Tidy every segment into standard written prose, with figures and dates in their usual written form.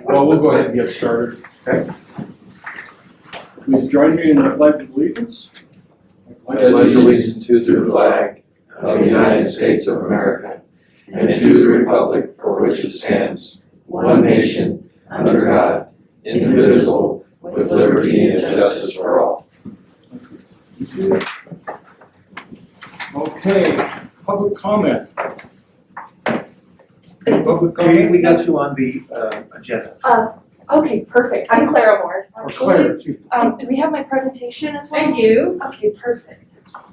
Well, we'll go ahead and get started. Okay. Please join me in the Pledge of Allegiance. I pledge allegiance to the flag of the United States of America and to the republic for which it stands, one nation, under God, indivisible, with liberty and justice for all. Okay, public comment. Public Okay, comment? we got you on the agenda. Okay, perfect. I'm Clara Morris. Or Claire, too. Do we have my presentation as well? I do. Okay, perfect.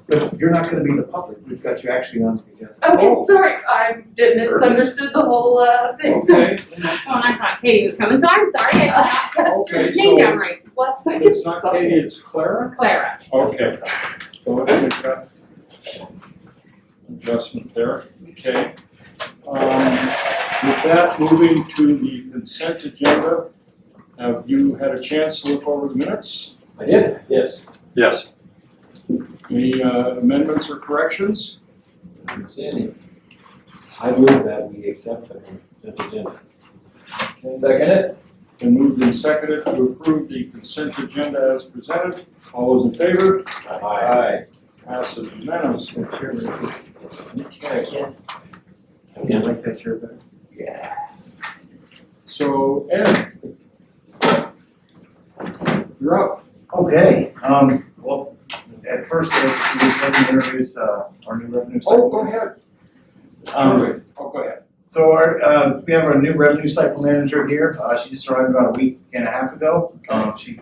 But you're not gonna be the public, we've got you actually on the agenda. Okay, Oh. sorry, I did misunderstood the whole thing. So Okay, Oh, and I thought Katie was coming, so I'm sorry. I did not okay, get her name down so right. 1 second. it's not Katie, it's Clara? Clara. Okay, so let's make that adjustment there, okay. With that, moving to the consent agenda, have you had a chance to look over the minutes? I did, yes. Yes. Any amendments or corrections? I move that we accept the consent agenda. Second it? Been moved and seconded to approve the consent agenda as presented. All those in favor? Aye. Passes unanimously. Okay, You like that chair better? Yeah. so Ed, you're up. Okay, well, at first, let me introduce, our new revenue Oh, cycle. go ahead. Oh, go ahead. So we have our new revenue cycle manager here. She just arrived about a week and a half ago. She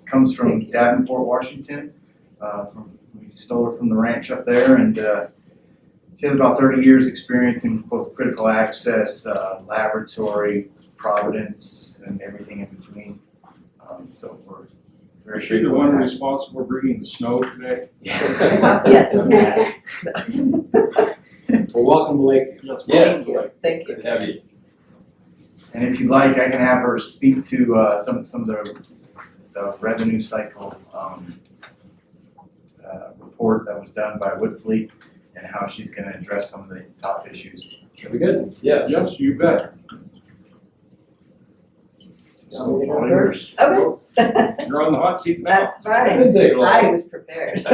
comes from Davenport, Washington. We stole her from the ranch up there, and she has about 30 years experience in both critical access, laboratory, Providence, and everything in between. So we're very Is she the grateful. one responsible for bringing the snow today? Yes. Well, welcome to Lakeview. Yes. Thank you. Good to have you. And if you'd like, I can have her speak to some of the revenue cycle report that was done by Woodfleet and how she's going to address some of the top issues. Are we good? Yeah. Yes, you bet. All yours. Okay, You're on the hot seat now. that's fine. Didn't take long. I was prepared.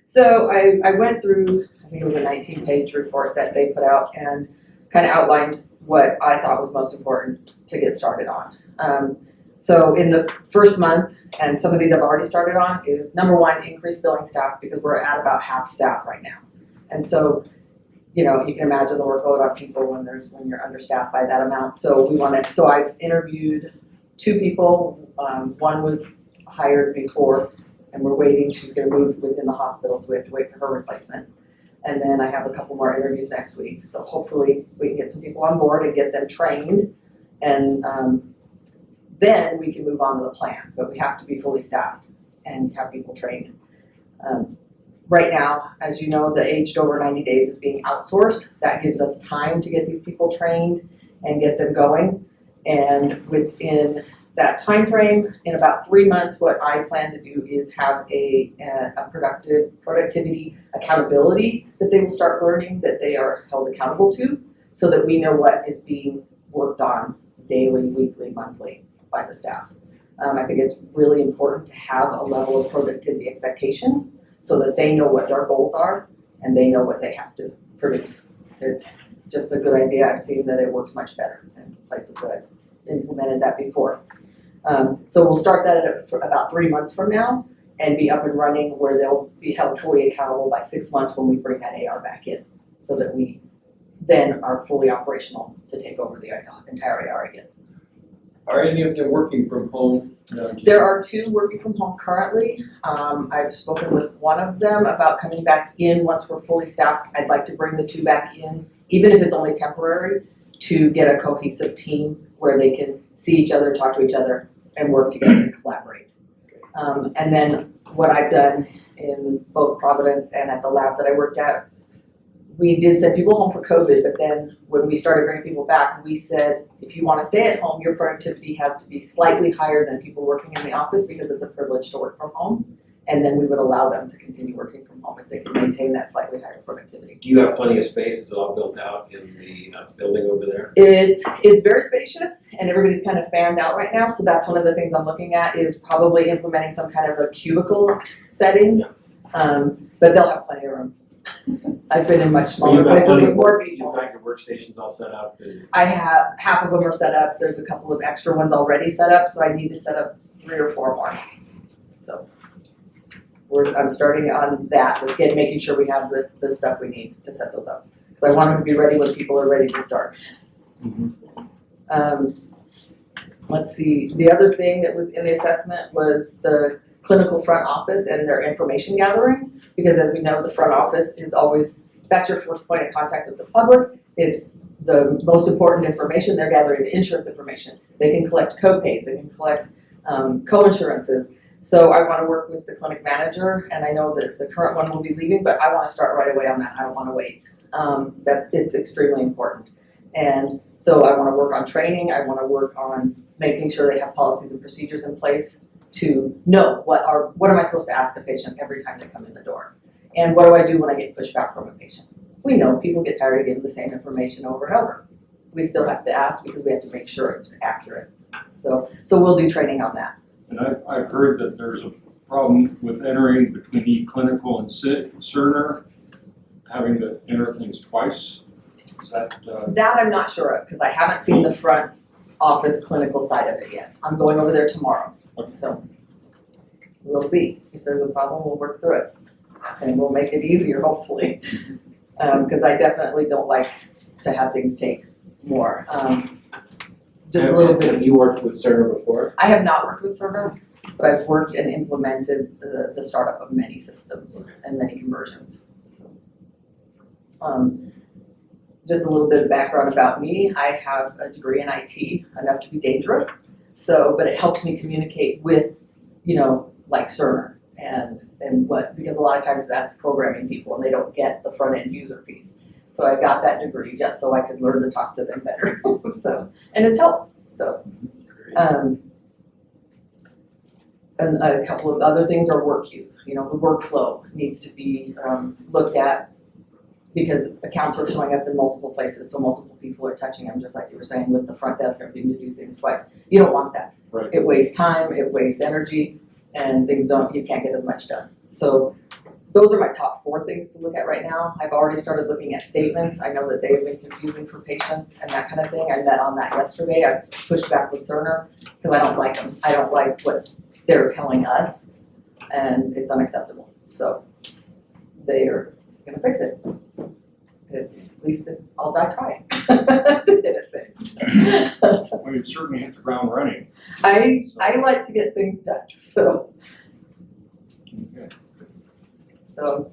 So I went through, I think it was a 19-page report that they put out and kind of outlined what I thought was most important to get started on. So in the first month, and some of these I've already started on, is number one, increase billing staff because we're at about half staff right now. And so, you know, you can imagine the workload on people when you're understaffed by that amount. So I've interviewed 2 people. One was hired before, and we're waiting. She's going to move within the hospital, so we have to wait for her replacement. And then I have a couple more interviews next week. So hopefully we can get some people on board and get them trained, and then we can move on to the plan. But we have to be fully staffed and have people trained. Right now, as you know, the aged over 90 days is being outsourced. That gives us time to get these people trained and get them going. And within that time frame, in about 3 months, what I plan to do is have a productivity accountability that they will start learning, that they are held accountable to, so that we know what is being worked on daily, weekly, monthly by the staff. I think it's really important to have a level of productivity expectation so that they know what our goals are and they know what they have to produce. It's just a good idea. I've seen that it works much better in places that I've implemented that before. So we'll start that at about 3 months from now and be up and running where they'll be held fully accountable by 6 months when we bring that AR back in, so that we then are fully operational to take over the entire AR again. Are any of them working from home? There are 2 working from home currently. I've spoken with one of them about coming back in once we're fully staffed. I'd like to bring the 2 back in, even if it's only temporary, to get a cohesive team where they can see each other, talk to each other, and work together and collaborate. And then what I've done in both Providence and at the lab that I worked at, we did send people home for COVID, but then when we started bringing people back, we said, if you want to stay at home, your productivity has to be slightly higher than people working in the office because it's a privilege to work from home. And then we would allow them to continue working from home if they can maintain that slightly higher productivity. Do you have plenty of space? Is it all built out in the building over there? It's very spacious and everybody's kind of fanned out right now, so that's one of the things I'm looking at is probably implementing some kind of a cubicle setting. But they'll have plenty of room. I've been in much smaller You've got places plenty with of more You've people. got your workstations all set up? I have, half of them are set up, there's a couple of extra ones already set up, so I need to set up 3 or 4 more. So I'm starting on that, with making sure we have the stuff we need to set those up. Because I want them to be ready when people are ready to start. Let's see, the other thing that was in the assessment was the clinical front office and their information gathering. Because as we know, the front office is always, that's your first point of contact with the public. It's the most important information. They're gathering the insurance information. They can collect co-pays, they can collect co-insurances. So I want to work with the clinic manager, and I know that the current one will be leaving, but I want to start right away on that. I don't want to wait. It's extremely important. And so I want to work on training. I want to work on making sure they have policies and procedures in place to know what am I supposed to ask a patient every time they come in the door, and what do I do when I get pushback from a patient. We know people get tired of giving the same information over and over. We still have to ask because we have to make sure it's accurate. So we'll do training on that. And I've heard that there's a problem with entering between eClinical and Cerner, having to enter things twice. Is that, That I'm not sure of, because I haven't seen the front office clinical side of it yet. I'm going over there tomorrow, so we'll see. If there's a problem, we'll work through it, and we'll make it easier, hopefully. Because I definitely don't like to have things take more. Just a little bit. Have you worked with Cerner before? I have not worked with Cerner, but I've worked and implemented the startup of many systems and many conversions. So, just a little bit of background about me. I have a degree in IT, enough to be dangerous. So, but it helps me communicate with, like Cerner and what, because a lot of times that's programming people and they don't get the front end user piece. So I got that degree just so I could learn to talk to them better. So, and it's helped. So, and a couple of other things are work use. The workflow needs to be looked at because accounts are showing up in multiple places, so multiple people are touching them, just like you were saying with the front desk having to do things twice. You don't want that. Right. It wastes time, it wastes energy, and you can't get as much done. So those are my top 4 things to look at right now. I've already started looking at statements. I know that they have been confusing for patients and that kind of thing. I met on that yesterday. I pushed back with Cerner because I don't like them. I don't like what they're telling us, and it's unacceptable. So they are gonna fix it. At least I'll die trying to get it fixed. well, you certainly hit the ground running. I like to get things done, so Okay.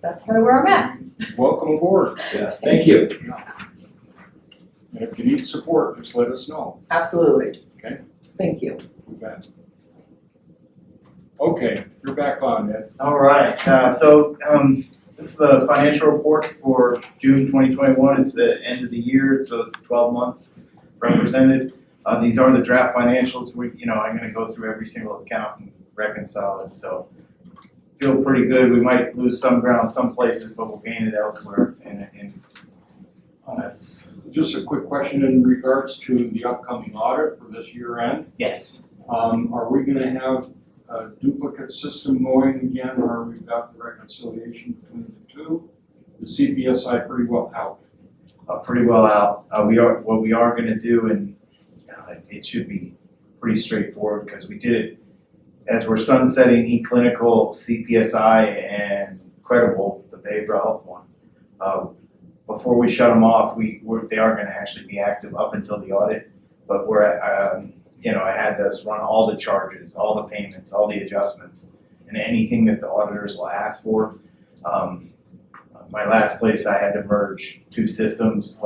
that's kind of where I'm at. Welcome aboard. Yeah, thank you. And if you need support, just let us know. Absolutely. Okay. Thank you. We bet. Okay, you're back on, Ed. All right, this is the financial report for June 2021. It's the end of the year, so it's 12 months represented. These are the draft financials. I'm gonna go through every single account and reconcile it, so feel pretty good. We might lose some ground some places, but we'll gain it elsewhere, and that's, Just a quick question in regards to the upcoming audit for this year end. yes. Are we gonna have a duplicate system going again, or we've got the reconciliation between the two? The CPSI pretty well out. Pretty well out. What we are gonna do, and it should be pretty straightforward, because we did it as we're sunsetting eClinical, CPSI, and Credible, the behavioral health one. Before we shut them off, they are gonna actually be active up until the audit, but I had us run all the charges, all the payments, all the adjustments, and anything that the auditors will ask for. My last place, I had to merge 2 systems,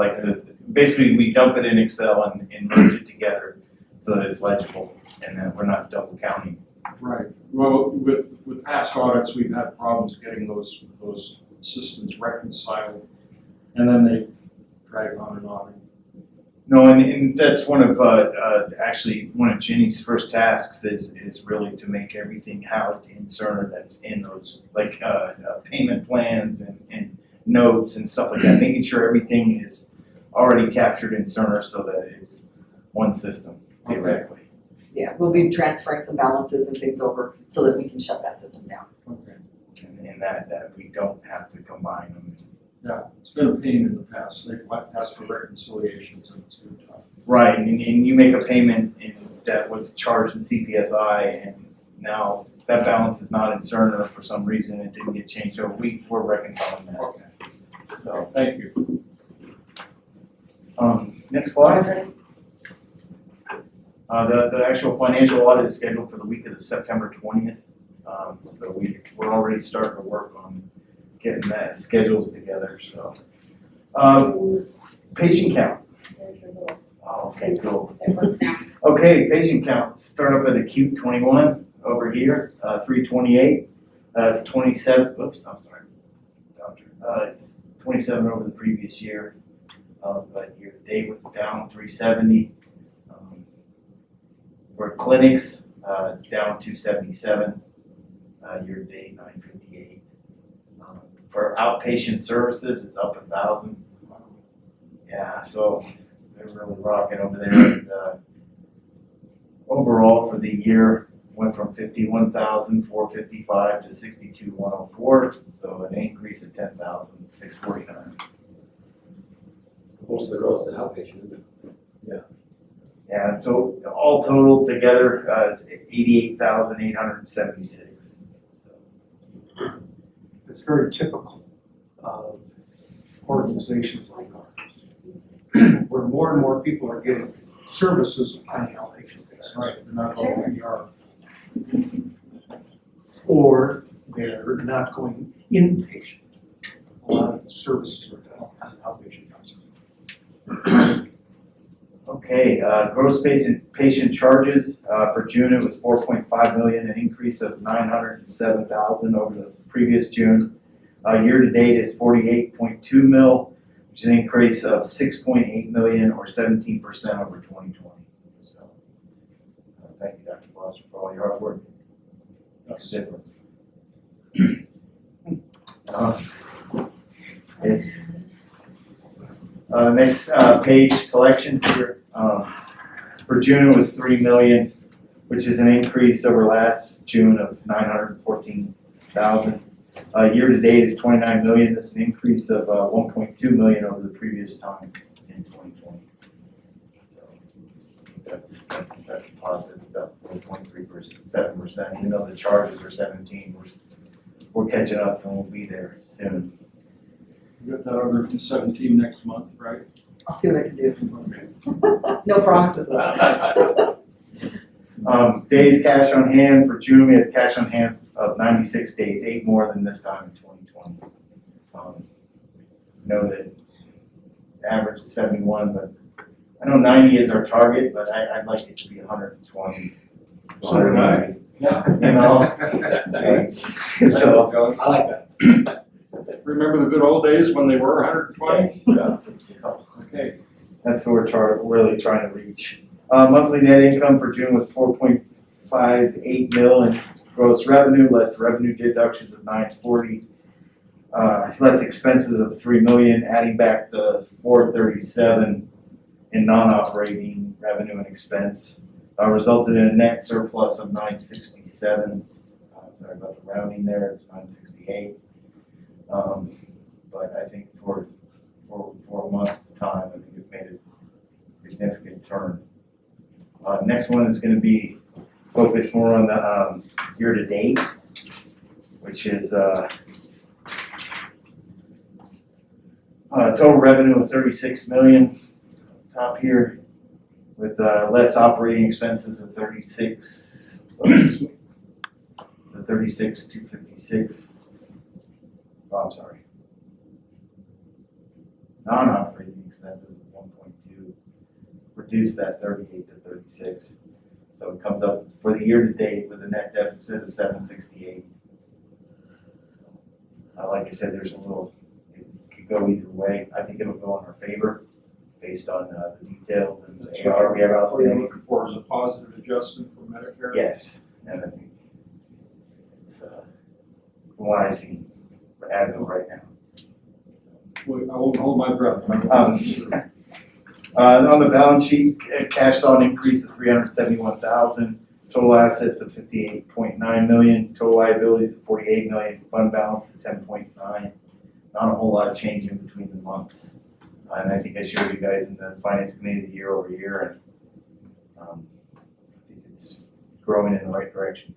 basically we dump it in Excel and merge it together so that it's legible and that we're not double counting. Right. Well, with past audits, we've had problems getting those systems reconciled, and then they drag on and on. No, and that's one of, actually, one of Jenny's first tasks is really to make everything housed in Cerner that's in those, like, payment plans and notes and stuff like that, making sure everything is already captured in Cerner so that it's one system, theoretically. Yeah, we'll be transferring some balances and things over so that we can shut that system down. Okay. And that we don't have to combine them. Yeah, it's been a pain in the past. They've asked for reconciliations and it's been tough. Right, and you make a payment that was charged in CPSI, and now that balance is not in Cerner for some reason, it didn't get changed, so we're reconciling that. Okay, So, thank you. next slide. The actual financial audit is scheduled for the week of the September 20th. So we're already starting to work on getting that schedules together, so. Patient count. Oh, okay, cool. Okay, patient count, start up at acute 21 over here, 328. It's 27, oops, I'm sorry, doctor. It's 27 over the previous year. But year to date was down 370. For clinics, it's down 277. Year to date 958. For outpatient services, it's up 1,000. Yeah, so they're really rocking over there. And, overall for the year, went from 51,455 to 62,104. So an increase of 10,649. Most of the growth is outpatient, isn't it? Yeah, so all total together, it's 88,876. It's very typical of organizations like ours, where more and more people are getting services on an outpatient basis. Right, not all we are. Or they're not going inpatient. A lot of the services are done on an outpatient basis. Okay, gross patient charges, for June it was 4.5 million, an increase of 907,000 over the previous June. Year to date is 48.2 mil, which is an increase of 6.8 million or 17% over 2020. So, thank you, Dr. Foster, for all your hard work. Makes a difference. It's next page, collections here. For June it was 3 million, which is an increase over last June of 914,000. Year to date is 29 million. That's an increase of 1.2 million over the previous time in 2020. So that's positive. It's up 23%, 7%. Even though the charges are 17, we're catching up and we'll be there soon. You got that other 17 next month, right? I'll see what I can do. Okay. No promises though. Days cash on hand, for June, we had cash on hand of 96 days, 8 more than this time in 2020. Know that the average is 71, but I know 90 is our target, but I'd like it to be 120. So would I. Yeah. You know? So, I like that. Remember the good old days when they were 120? Yeah. Okay. that's what we're really trying to reach. Monthly net income for June was 4.58 mil in gross revenue, less revenue deductions of 940. Less expenses of 3 million, adding back the 437 in non-operating revenue and expense, resulted in a net surplus of 967. Sorry about the rounding there, it's 968. But I think for a month's time, I think it's made a significant turn. Next one is going to be focused more on the year to date, which is total revenue of 36 million, top here, with less operating expenses of 36, the 36,256. Oh, I'm sorry. Non-operating expenses of 1.2, reduce that 38 to 36. So it comes up for the year to date with a net deficit of 768. Like I said, there's a little, it could go either way. I think it'll go in our favor. based on the details and That's the AR we have What you're outstanding. looking for is a positive adjustment for Medicare? Yes, and I think it's from what I see as of right now. Well, I won't hold my breath. On the balance sheet, cash saw an increase of $371,000, total assets of $58.9 million, total liabilities of $48 million, fund balance of $10.9. Not a whole lot of change in between the months. And I think I showed you guys in the finance committee the year over year, and I think it's growing in the right direction.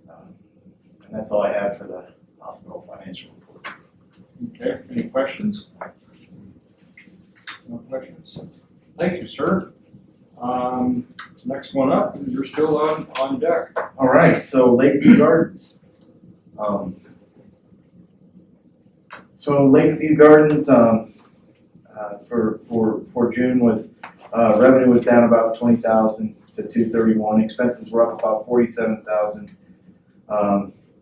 And that's all I have for the hospital financial report. Okay, any questions? No questions? Thank you, sir. Next one up, you're still on deck. All right, so Lakeview Gardens. So Lakeview Gardens, for June was, revenue was down about 20,000 to 231. Expenses were up about 47,000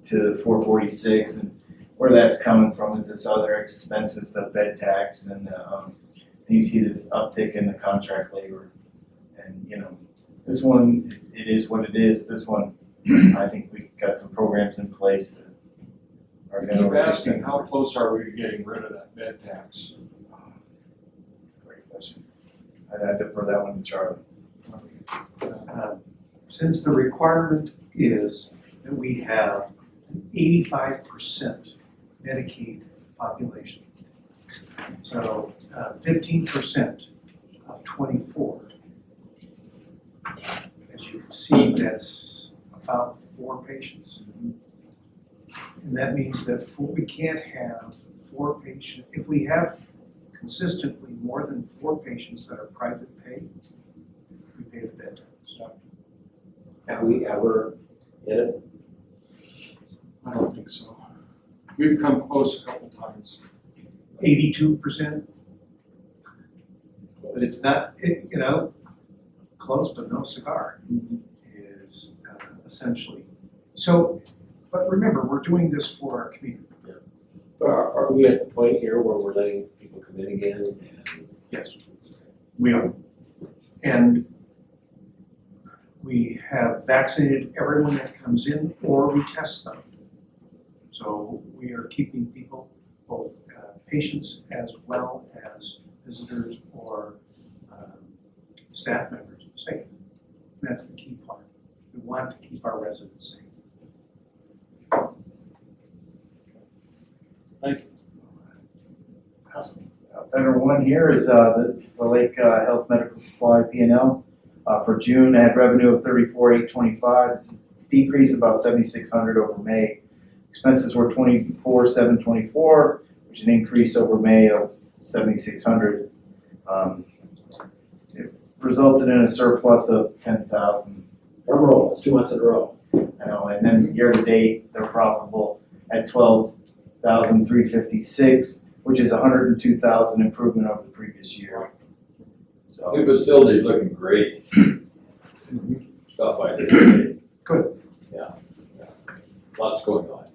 to 446, and where that's coming from is this other expenses, the bed tax, and you see this uptick in the contract labor. And you know, this one, it is what it is. This one, I think we got some programs in place that are I gonna. keep asking, how close are we to getting rid of that bed tax? Great question. I'd defer that one to Charlie. Since the requirement is that we have an 85% Medicaid population, so 15% of 24, as you can see, that's about 4 patients. And that means that we can't have 4 patients, if we have consistently more than 4 patients that are private pay, we pay the bed tax. Have we ever hit it? I don't think so. We've come close a couple times. 82%. But it's not, close but no cigar is essentially. So, but remember, we're doing this for our community. But are we at the point here where we're letting people come in again and? Yes, we are. And we have vaccinated everyone that comes in, or we test them. So we are keeping people, both patients as well as visitors or staff members, safe. That's the key part. We want to keep our residents safe. Thank you. Better one here is the Lake Health Medical Supply P&L. For June, had revenue of $34,825. It's a decrease about $7,600 over May. Expenses were $24,724, which is an increase over May of $7,600. It resulted in a surplus of $10,000. Drum roll, it's 2 months in a row. And then year to date, they're profitable at $12,356, which is $102,000 improvement over the previous year. So. New facility's looking great. Stuff I did. Good. Yeah. Lots going on.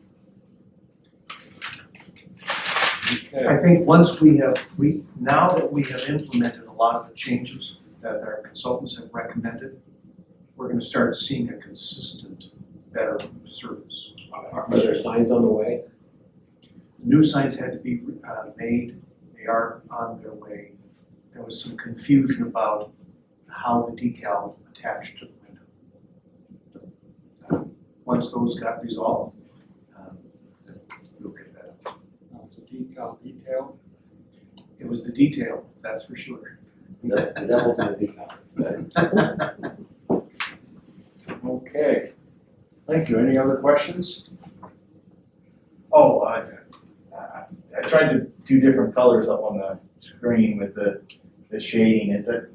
Okay. I think once now that we have implemented a lot of the changes that our consultants have recommended, we're gonna start seeing a consistent, better service. Are there signs on the way? New signs had to be made, they are on their way. There was some confusion about how the decal attached to the window. Once those got resolved, we'll get that. It's a detail. It was the detail, that's for sure. The devil's in the detail. Okay. Thank you. Any other questions? Oh, I tried to do different colors up on the screen with the shading. Is that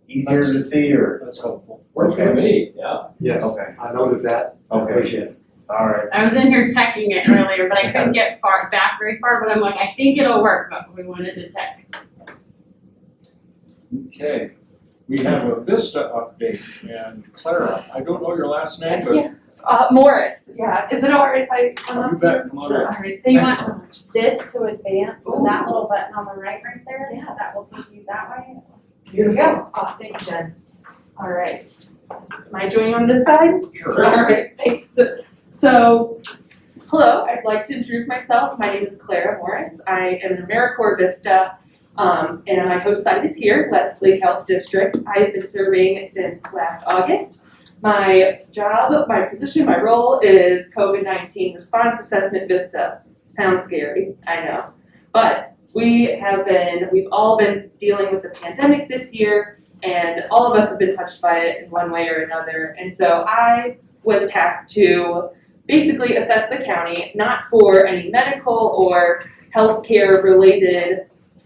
easier to see or? That's helpful. Works for me, yeah. Yes, Okay. I noted that. Okay. Appreciate it. All right. I was in here checking it earlier, but I couldn't get very far, but I'm like, I think it'll work, but we wanted to check. Okay. We have a Vista update, and Clara, I don't know your last name, but Yeah. Morris, yeah, is it alright if I come up You bet, here? come on up. Alright, Do you thanks want so much. this to advance, so Ooh. that little button on the right there, Yeah. that will take you that way. Beautiful. Oh, thank you, Jen. Alright. Am I joining on this side? Sure. Alright, thanks. So, hello, I'd like to introduce myself. My name is Clara Morris. I am an AmeriCorps Vista, and my host site is here, Lake Health District. I've been serving since last August. My job, my position, my role is COVID-19 Response Assessment Vista. Sounds scary, I know. But we've all been dealing with the pandemic this year, and all of us have been touched by it in one way or another. And so I was tasked to basically assess the county, not for any medical or healthcare related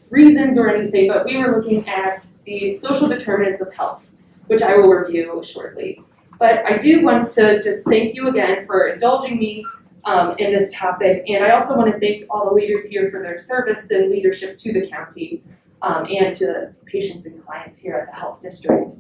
reasons or anything, but we were looking at the social determinants of health, which I will review shortly. But I do want to just thank you again for indulging me in this topic, and I also want to thank all the leaders here for their service and leadership to the county and to the patients and clients here at the Health District.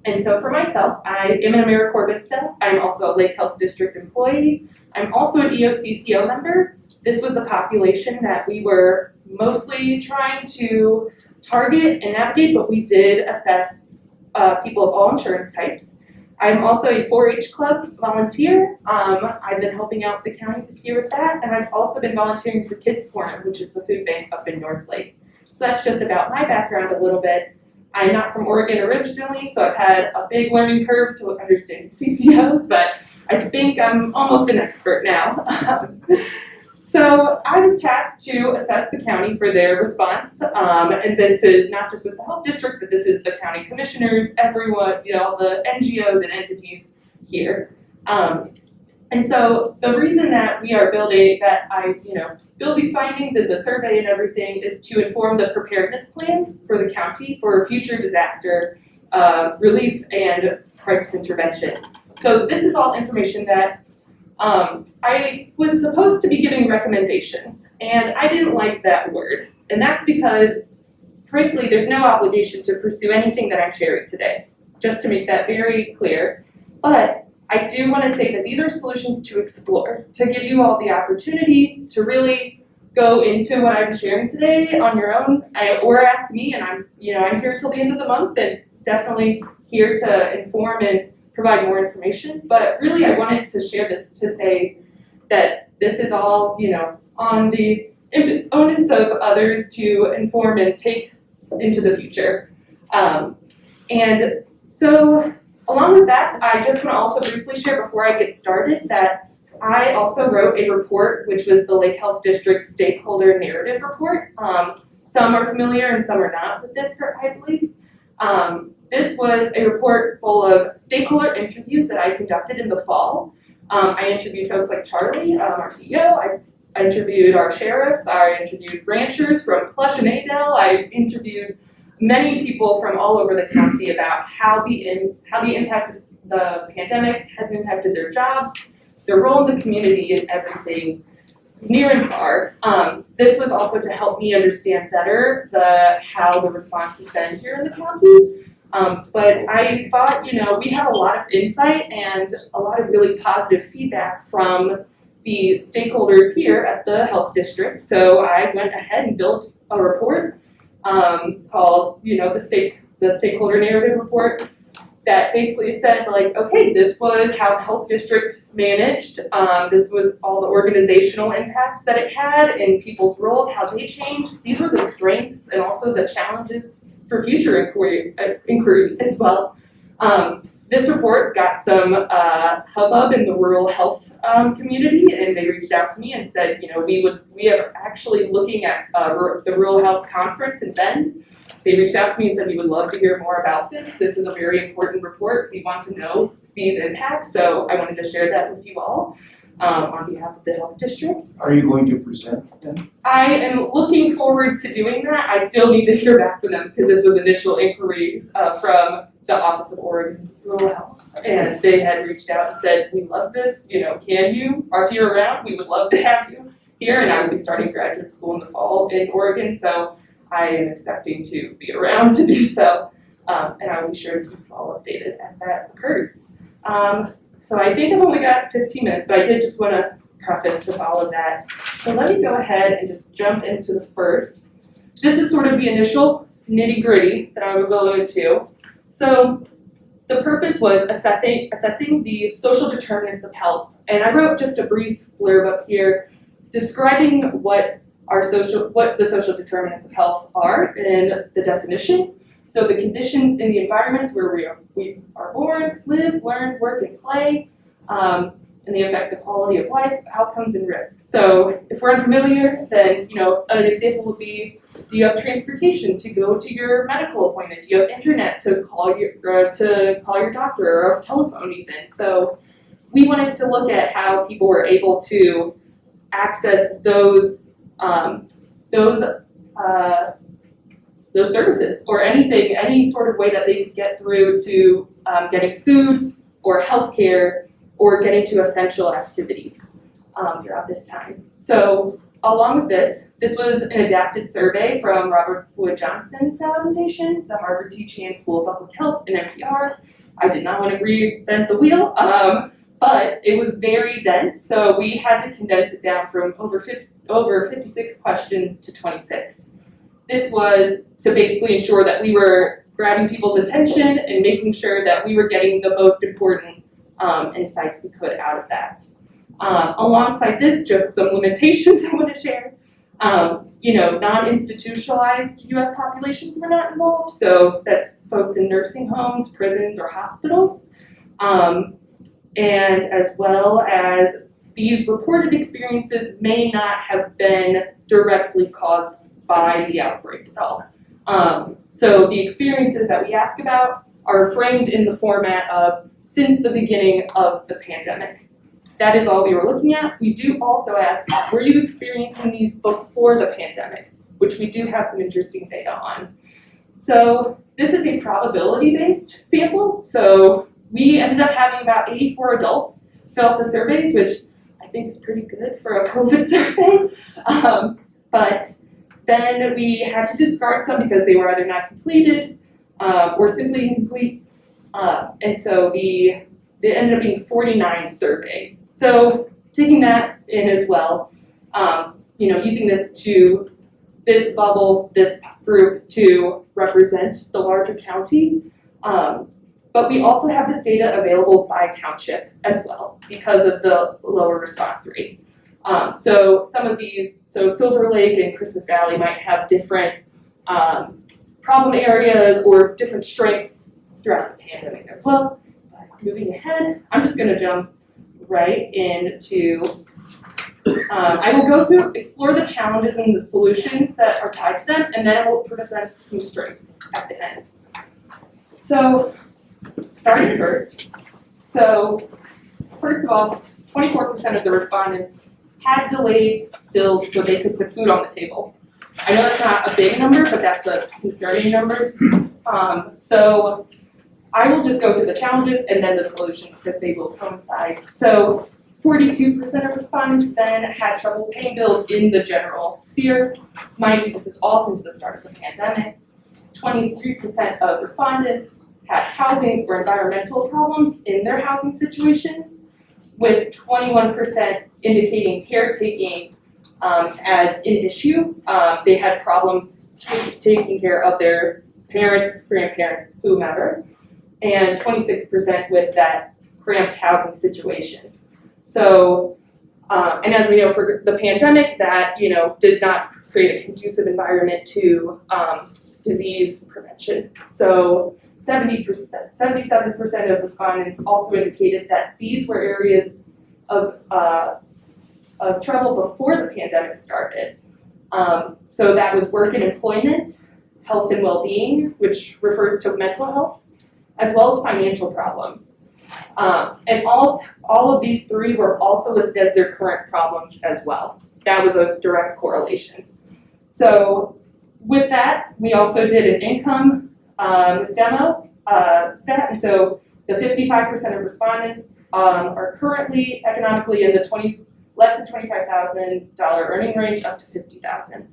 And so for myself, I am an AmeriCorps Vista. I'm also a Lake Health District employee. I'm also an EOCCO member. This was the population that we were mostly trying to target and navigate, but we did assess people of all insurance types. I'm also a 4-H club volunteer. I've been helping out the county this year with that, and I've also been volunteering for Kids Corner, which is the food bank up in North Lake. So that's just about my background a little bit. I'm not from Oregon originally, so I've had a big learning curve to understand CCOs, but I think I'm almost an expert now. So I was tasked to assess the county for their response, and this is not just with the health district, but this is the county commissioners, everyone, all the NGOs and entities here. And so the reason that we are building, that I build these findings and the survey and everything is to inform the preparedness plan for the county for future disaster relief and crisis intervention. So this is all information that I was supposed to be giving recommendations, and I didn't like that word. And that's because, frankly, there's no obligation to pursue anything that I'm sharing today, just to make that very clear. But I do want to say that these are solutions to explore, to give you all the opportunity to really go into what I'm sharing today on your own, or ask me, and I'm here till the end of the month, and definitely here to inform and provide more information. But really, I wanted to share this to say that this is all, on the onus of others to inform and take into the future. And so, along with that, I just want to also briefly share before I get started that I also wrote a report, which was the Lake Health District Stakeholder Narrative Report. Some are familiar and some are not with this, I believe. This was a report full of stakeholder interviews that I conducted in the fall. I interviewed folks like Charlie, our CEO. I interviewed our sheriffs. I interviewed ranchers from Plush and Adel. I interviewed many people from all over the county about how the impact of the pandemic has impacted their jobs, their role in the community, and everything near and far. This was also to help me understand better how the response has been here in the county. But I thought, we have a lot of insight and a lot of really positive feedback from the stakeholders here at the health district. So I went ahead and built a report called, the Stakeholder Narrative Report that basically said, okay, this was how the health district managed. This was all the organizational impacts that it had in people's roles, how they changed. These were the strengths and also the challenges for future inquiry as well. This report got some hubbub in the rural health community, and they reached out to me and said, we are actually looking at the Rural Health Conference in Bend. They reached out to me and said, we would love to hear more about this. This is a very important report. We want to know these impacts, so I wanted to share that with you all on behalf of the health district. Are you going to present then? I am looking forward to doing that. I still need to hear back from them because this was initial inquiries from the Office of Oregon Rural Health. And they had reached out and said, we love this, if you're around, we would love to have you here. And I will be starting graduate school in the fall in Oregon, so I am expecting to be around to do so. And I will be sure to keep you all updated as that occurs. So I think I've only got 15 minutes, but I did just want to preface with all of that. So let me go ahead and just jump into the first. This is sort of the initial nitty-gritty that I will go into. So the purpose was assessing the social determinants of health. And I wrote just a brief blurb up here describing what the social determinants of health are and the definition. So the conditions in the environments where we are born, live, learn, work, and play, and they affect the quality of life, outcomes, and risks. So if we're unfamiliar, then an example would be, do you have transportation to go to your medical appointment? Do you have internet to call your doctor, or a telephone even? So we wanted to look at how people were able to access those services, or any sort of way that they could get through to getting food or healthcare or getting to essential activities throughout this time. So along with this was an adapted survey from Robert Wood Johnson Foundation, the Harvard Teaching and School of Public Health, and NPR. I did not want to reinvent the wheel, but it was very dense, so we had to condense it down from over 56 questions to 26. This was to basically ensure that we were grabbing people's attention and making sure that we were getting the most important insights we could out of that. Alongside this, just some limitations I want to share. Non-institutionalized U.S. populations were not involved, so that's folks in nursing homes, prisons, or hospitals. And as well as these reported experiences may not have been directly caused by the outbreak at all. So the experiences that we ask about are framed in the format of since the beginning of the pandemic. That is all we were looking at. We do also ask, were you experiencing these before the pandemic, which we do have some interesting data on. So this is a probability-based sample. So we ended up having about 84 adults fill out the surveys, which I think is pretty good for a COVID survey. But then we had to discard some because they were either not completed or simply incomplete. And so it ended up being 49 surveys. So taking that in as well, using this bubble, this group to represent the larger county. But we also have this data available by township as well because of the lower response rate. So some of these, Silver Lake and Christmas Valley might have different problem areas or different strengths throughout the pandemic as well. But moving ahead, I'm just going to jump right into, I will go through, explore the challenges and the solutions that are tied to them, and then I will present some strengths at the end. So, starting first. So, first of all, 24% of the respondents had delayed bills so they could put food on the table. I know that's not a big number, but that's a concerning number. So I will just go through the challenges and then the solutions because they will coincide. So 42% of respondents then had trouble paying bills in the general sphere. Mind you, this is all since the start of the pandemic. 23% of respondents had housing or environmental problems in their housing situations, with 21% indicating caretaking as an issue. They had problems taking care of their parents, grandparents, whomever, and 26% with that cramped housing situation. So, and as we know, for the pandemic, that did not create a conducive environment to disease prevention. So 77% of respondents also indicated that these were areas of trouble before the pandemic started. So that was work and employment, health and well-being, which refers to mental health, as well as financial problems. And all of these three were also listed as their current problems as well. That was a direct correlation. So with that, we also did an income demo stat, and so the 55% of respondents are currently economically in the less than $25,000 earning range up to $50,000.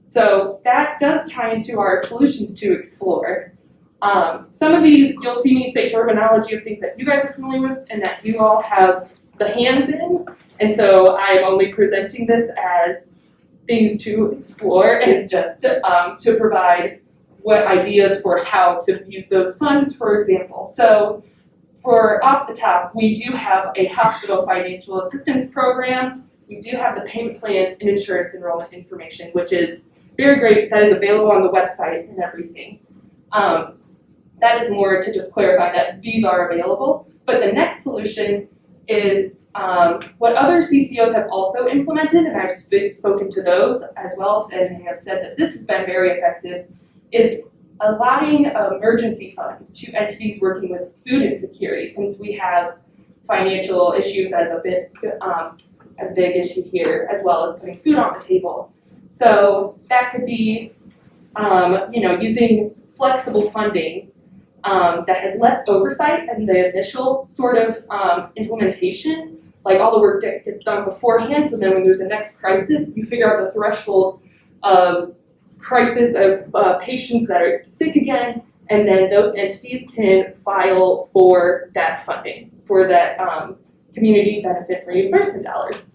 So that does tie into our solutions to explore. Some of these, you'll see me say terminology of things that you guys are familiar with and that you all have the hands in. And so I'm only presenting this as things to explore and just to provide what ideas for how to use those funds, for example. So for off the top, we do have a hospital financial assistance program. We do have the payment plans and insurance enrollment information, which is very great. That is available on the website and everything. That is more to just clarify that these are available. But the next solution is what other CCOs have also implemented, and I've spoken to those as well, and they have said that this has been very effective, is allotting emergency funds to entities working with food insecurity, since we have financial issues as a big issue here, as well as putting food on the table. So that could be, using flexible funding that has less oversight in the initial sort of implementation, like all the work that gets done beforehand, so then when there's a next crisis, you figure out the threshold of crisis of patients that are sick again, and then those entities can file for that funding, for that community benefit reimbursement dollars.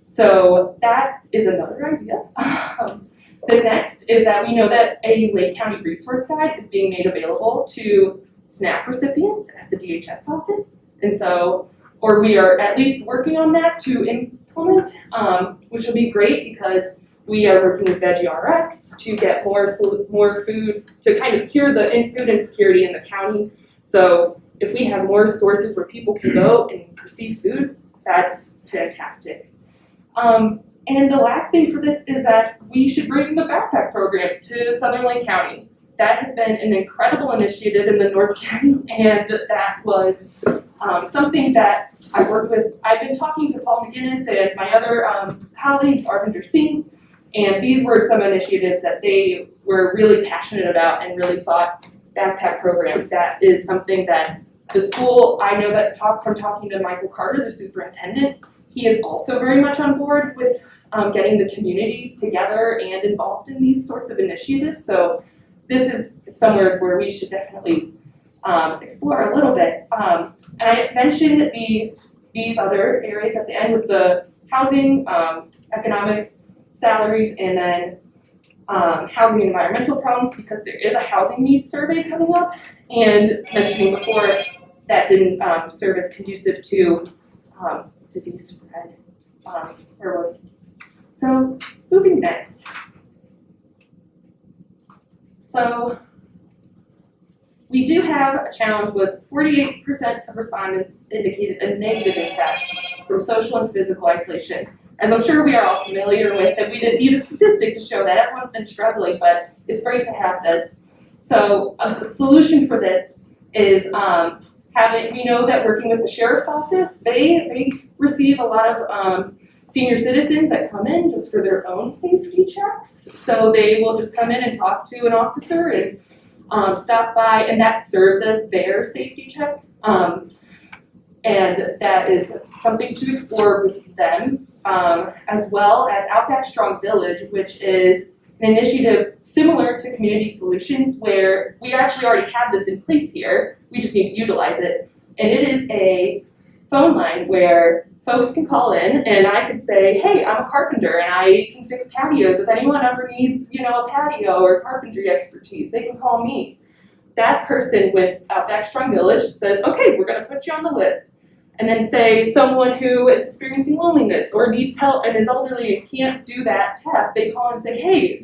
So that is another idea. The next is that we know that a Lake County resource guide is being made available to SNAP recipients at the DHS office. And so, or we are at least working on that to implement, which will be great because we are working with VeggieRx to get more food to kind of cure the food insecurity in the county. So if we have more sources where people can go and receive food, that's fantastic. And the last thing for this is that we should bring the backpack program to Southern Lake County. That has been an incredible initiative in the North County, and that was something that I worked with. I've been talking to Paul McGinnis and my other colleagues, Arvinder Singh, and these were some initiatives that they were really passionate about and really thought backpack program. That is something that the school, I know that from talking to Michael Carter, the superintendent, he is also very much on board with getting the community together and involved in these sorts of initiatives. So this is somewhere where we should definitely explore a little bit. And I mentioned these other areas at the end with the housing, economic salaries, and then housing and environmental problems, because there is a housing needs survey coming up, and mentioning before that didn't serve as conducive to disease spread, or was. So moving next. So we do have a challenge with 48% of respondents indicated a negative impact from social and physical isolation. As I'm sure we are all familiar with, and we didn't need a statistic to show that everyone's been struggling, but it's great to have this. So a solution for this is we know that working with the sheriff's office, they receive a lot of senior citizens that come in just for their own safety checks. So they will just come in and talk to an officer and stop by, and that serves as their safety check. And that is something to explore with them, as well as Outback Strong Village, which is an initiative similar to Community Solutions, where we actually already have this in place here. We just need to utilize it. And it is a phone line where folks can call in, and I can say, hey, I'm a carpenter and I can fix patios. If anyone ever needs, a patio or carpentry expertise, they can call me. That person with Outback Strong Village says, okay, we're gonna put you on the list. And then say someone who is experiencing loneliness or needs help and is elderly and can't do that task, they call and say, hey,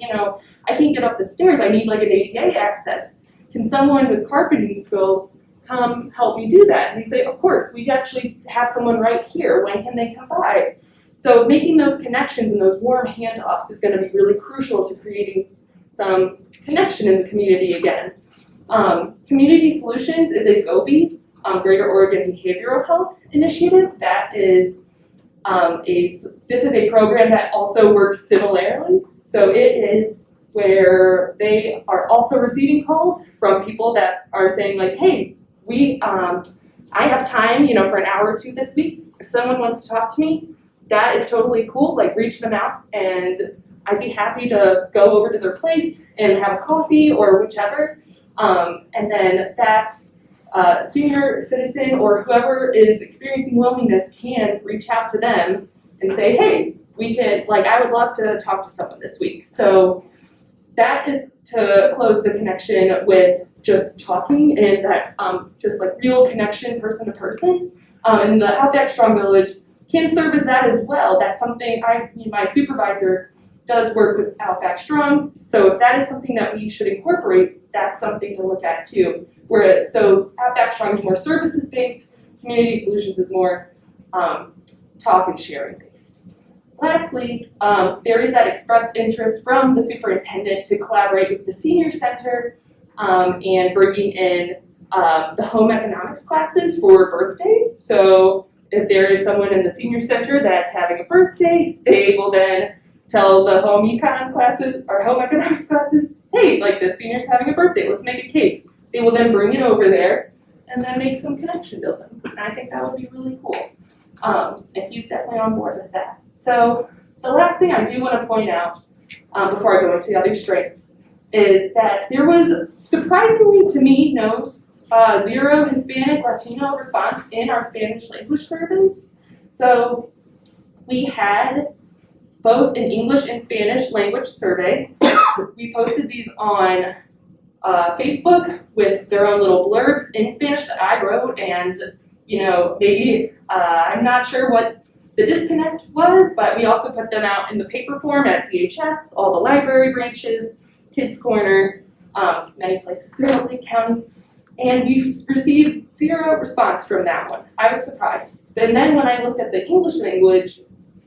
I can't get up the stairs, I need like an ADA access. Can someone with carpentering skills come help me do that? And we say, of course, we actually have someone right here, when can they come by? So making those connections and those warm handoffs is gonna be really crucial to creating some connection in the community again. Community Solutions is a GOBI, Greater Oregon Behavioral Health Initiative. That is this is a program that also works similarly. So it is where they are also receiving calls from people that are saying like, hey, I have time, for an hour or two this week. If someone wants to talk to me, that is totally cool. Like, reach them out, and I'd be happy to go over to their place and have a coffee or whichever. And then that senior citizen or whoever is experiencing loneliness can reach out to them and say, hey, we can, like, I would love to talk to someone this week. So that is to close the connection with just talking and that just like real connection person to person. And the Outback Strong Village can serve as that as well. That's something my supervisor does work with Outback Strong. So if that is something that we should incorporate, that's something to look at too. So Outback Strong is more services based, Community Solutions is more talk and sharing based. Lastly, there is that expressed interest from the superintendent to collaborate with the senior center and bringing in the home economics classes for birthdays. So if there is someone in the senior center that's having a birthday, they will then tell the home econ classes or home economics classes, hey, like the senior's having a birthday, let's make a cake. They will then bring it over there and then make some connection building. And I think that would be really cool. And he's definitely on board with that. So the last thing I do want to point out before I go into the other strengths is that there was, surprisingly to me, zero Hispanic Latino response in our Spanish language surveys. So we had both an English and Spanish language survey. We posted these on Facebook with their own little blurbs in Spanish that I wrote, and maybe I'm not sure what the disconnect was, but we also put them out in the paper form at DHS, all the library branches, Kids Corner, many places throughout Lake County, and we received zero response from that one. I was surprised. And then when I looked at the English language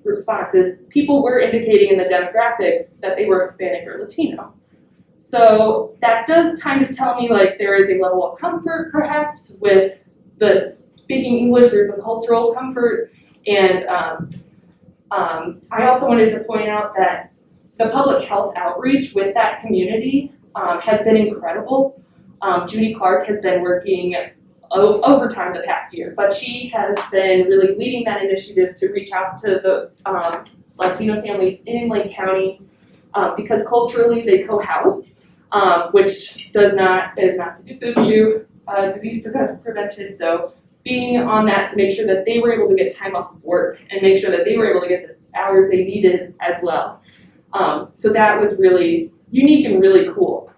responses, people were indicating in the demographics that they were Hispanic or Latino. So that does kind of tell me like there is a level of comfort perhaps with the speaking English, there's a cultural comfort. And I also wanted to point out that the public health outreach with that community has been incredible. Judy Clark has been working overtime the past year, but she has been really leading that initiative to reach out to the Latino families in Lake County because culturally they co-house, which is not conducive to disease prevention. So being on that to make sure that they were able to get time off of work and make sure that they were able to get the hours they needed as well. So that was really unique and really cool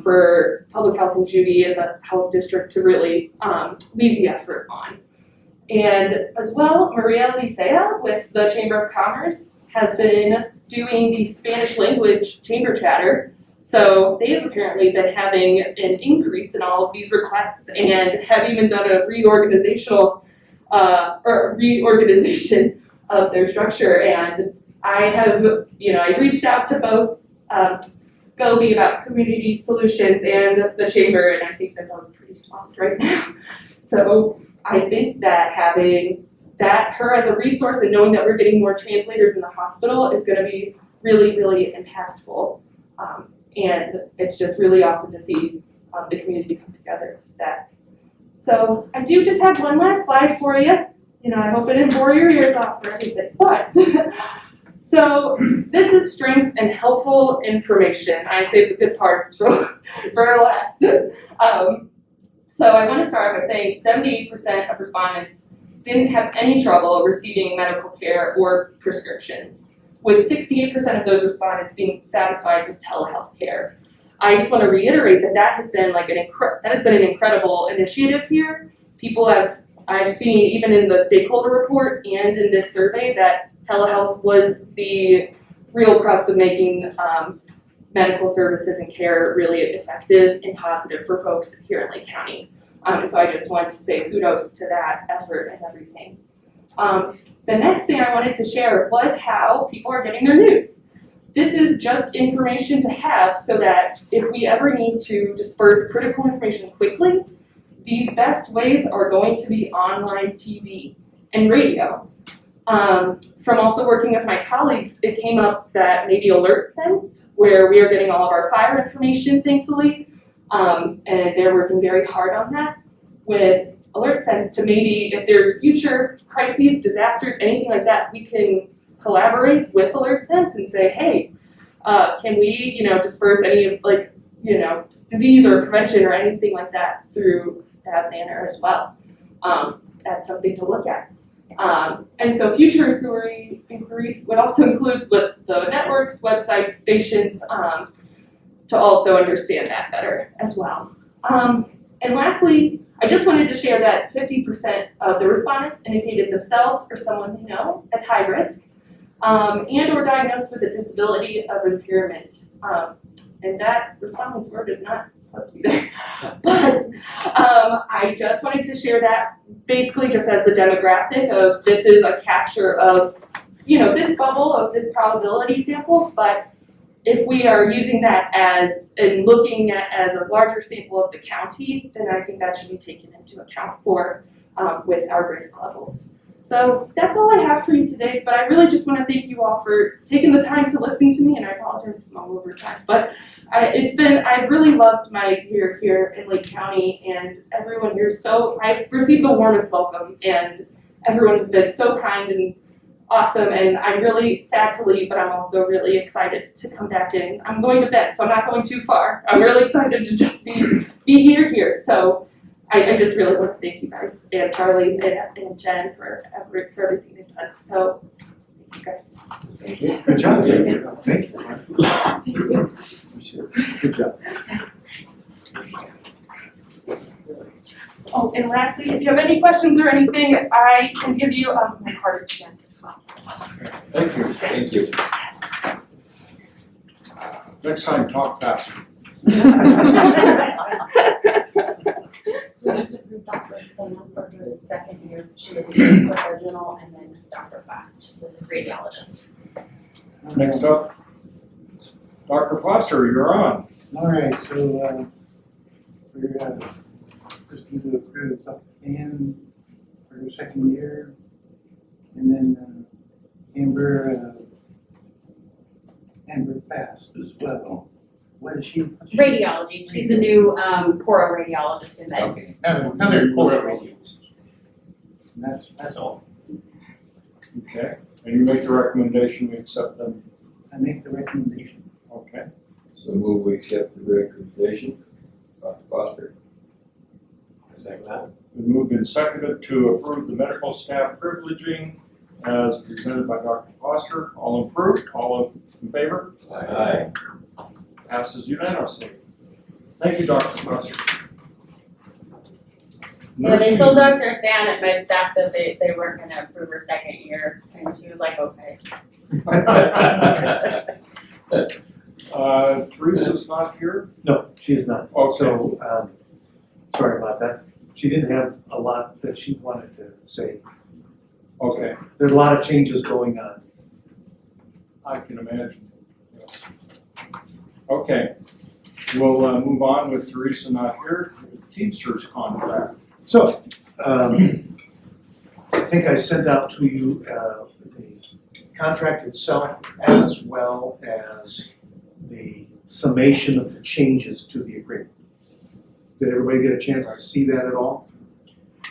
for Public Health and Judy and the Health District to really lead the effort on. And as well, Maria Licea with the Chamber of Commerce has been doing the Spanish language chamber chatter. So they have apparently been having an increase in all of these requests and have even done a reorganization of their structure. And I have, I reached out to both Gobi about Community Solutions and the Chamber, and I think they're both pretty swamped right now. So I think that having her as a resource and knowing that we're getting more translators in the hospital is going to be really, really impactful. And it's just really awesome to see the community come together with that. So I do just have one last slide for you. I hope it didn't bore your ears off or anything, but so this is strengths and helpful information. I saved the good parts for last. So I want to start by saying 78% of respondents didn't have any trouble receiving medical care or prescriptions, with 68% of those respondents being satisfied with telehealth care. I just want to reiterate that has been an incredible initiative here. I've seen even in the stakeholder report and in this survey that telehealth was the real crux of making medical services and care really effective and positive for folks here in Lake County. And so I just wanted to say kudos to that effort and everything. The next thing I wanted to share was how people are getting their news. This is just information to have so that if we ever need to disperse critical information quickly, the best ways are going to be online TV and radio. From also working with my colleagues, it came up that maybe Alert Sense, where we are getting all of our fire information, thankfully, and they're working very hard on that with Alert Sense to maybe if there's future crises, disasters, anything like that, we can collaborate with Alert Sense and say, hey, can we, disperse any disease or prevention or anything like that through that manner as well. That's something to look at. And so future inquiry would also include the networks, websites, stations, to also understand that better as well. And lastly, I just wanted to share that 50% of the respondents indicated themselves or someone they know as high risk, and or diagnosed with a disability of impairment. And that respondent's word is not supposed to be there. But I just wanted to share that basically just as the demographic of this is a capture of, this bubble of this probability sample, but if we are using that as, and looking at as a larger sample of the county, then I think that should be taken into account for with our risk levels. So that's all I have for you today, but I really just want to thank you all for taking the time to listen to me, and I apologize if I'm all over time, but I've really loved my year here in Lake County, and everyone here I've received the warmest welcome, and everyone's been so kind and awesome, and I'm really sad to leave, but I'm also really excited to come back in. I'm going to bed, so I'm not going too far. I'm really excited to just be here. So I just really want to thank you guys, and Charlie and Jen for everything they've done. So thank you guys. Thank you. Good job. Thank you. Good job. Oh, and lastly, if you have any questions or anything, I can give you my card again as well. Thank you. Thank you. Next time, talk faster. We just approved Dr. Fenna for her second year. She was a original, and then Dr. Fast was a radiologist. Next up, Dr. Foster, you're on. All right, so we're just need to approve Dr. Fan for her second year, and then Amber Fast as well. What is she? Radiology. She's a new Cora radiologist in Med. Okay, another core radiologist. And that's all. Okay, and you make the recommendation, we accept them. I make the recommendation. Okay, So move we accept the recommendation, Dr. Foster. I second that. we moved and seconded to approve the medical staff privileging as presented by Dr. Foster. All approved, all in favor? Aye. Passes unanimously. Thank you, Dr. Foster. Yeah, they told Dr. Fan at Med staff that they weren't gonna approve her second year, and she was like, okay. Teresa's not here? No, she is not. Okay. So, sorry about that. She didn't have a lot that she wanted to say. Okay, There's a lot of changes going on. I can imagine. Okay, we'll move on with Teresa not here, Teamsters contract. So, I think I sent out to you the contract itself as well as the summation of the changes to the agreement. Did everybody get a chance to see that at all?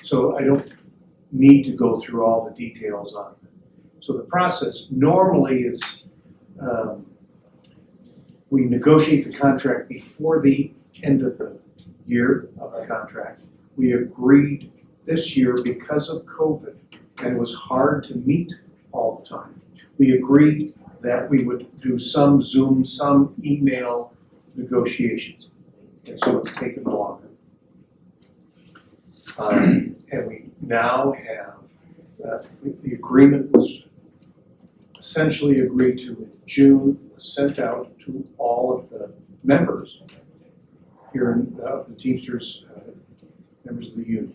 So I don't need to go through all the details on it. So the process normally is we negotiate the contract before the end of the year of the contract. We agreed this year because of COVID, and it was hard to meet all the time. We agreed that we would do some Zoom, some email negotiations, and so it's taken longer. And we now have, the agreement was essentially agreed to in June, was sent out to all of the members here of the Teamsters, members of the union.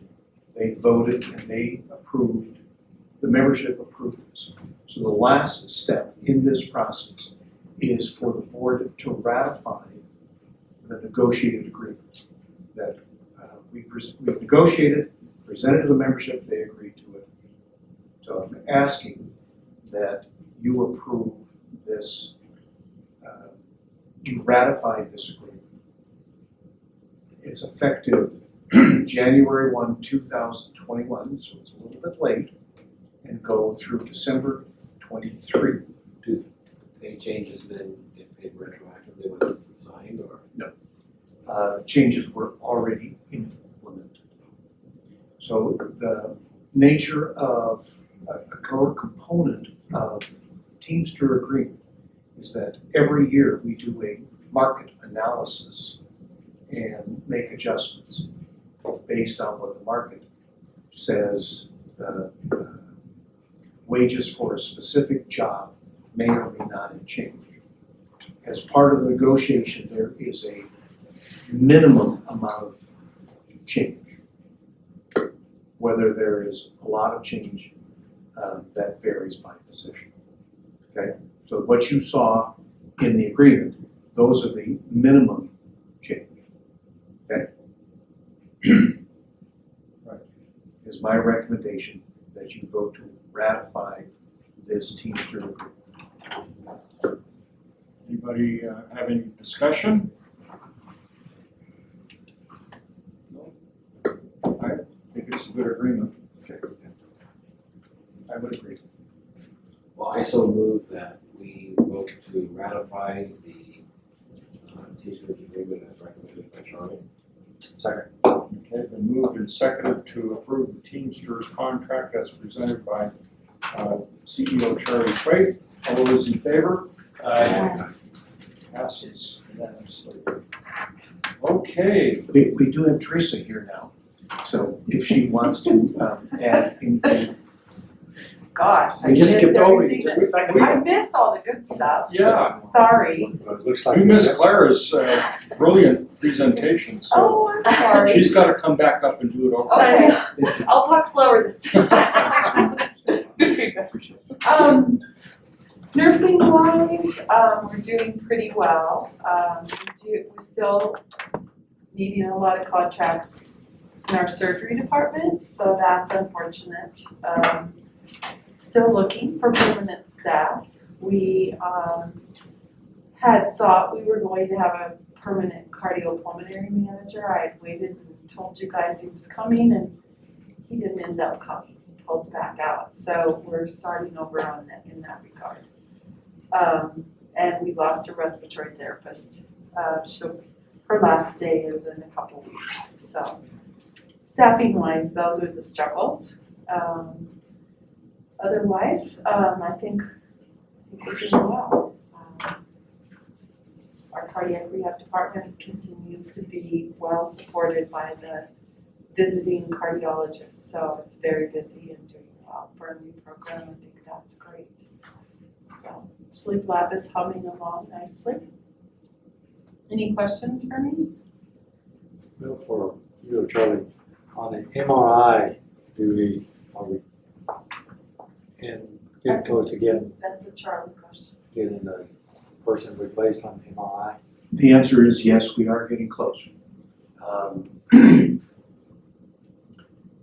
They voted and they approved, the membership approved this. So the last step in this process is for the board to ratify the negotiated agreement that we've negotiated, presented to the membership, they agreed to it. So I'm asking that you approve this, you ratify this agreement. It's effective January 1, 2021, so it's a little bit late, and go through December 23. Any changes then get paid retroactively once it's signed, or? changes were already implemented. So the nature of a core component of Teamster agreement is that every year we do a market analysis and make adjustments based on what the market says the wages for a specific job may or may not have changed. As part of the negotiation, there is a minimum amount of change. Whether there is a lot of change, that varies by position. Okay, so what you saw in the agreement, those are the minimum change. Okay? Right. Is my recommendation that you vote to ratify this Teamster agreement. Anybody have any discussion? No? I think it's a good agreement. Okay. I would agree. Well, I so move that we vote to ratify the Teamsters agreement as recommended by Charlie. Second. Okay, been moved and seconded to approve the Teamsters contract as presented by CEO Charlie Quaife. All those in favor? Passes unanimously. Okay, We do have Teresa here now, so if she wants to add anything. Gosh, I We just missed skipped over you everything just a that- second I ago. missed all the good stuff. yeah, Sorry. Looks like. we missed Clara's brilliant presentation, so Oh, I'm sorry. she's gotta come back up and do it over. Okay, I'll talk slower this time. Good feedback. Nursing wise, we're doing pretty well. We're still needing a lot of contracts in our surgery department, so that's unfortunate. Still looking for permanent staff. We had thought we were going to have a permanent cardiopulmonary manager. I had waited and told you guys he was coming, and he didn't end up coming. He pulled back out. So we're starting over on that in that regard. And we lost a respiratory therapist. Her last day is in a couple weeks. So staffing wise, those are the struggles. Otherwise, I think we're doing well. Our cardiac rehab department continues to be well supported by the visiting cardiologists, so it's very busy and doing well for a new program. I think that's great. So Sleep Lab is humming along nicely. Any questions for me? Well, for you, Charlie, on the MRI, are we getting close to getting That's a Charlie question. the person replaced on the MRI? The answer is yes, we are getting close.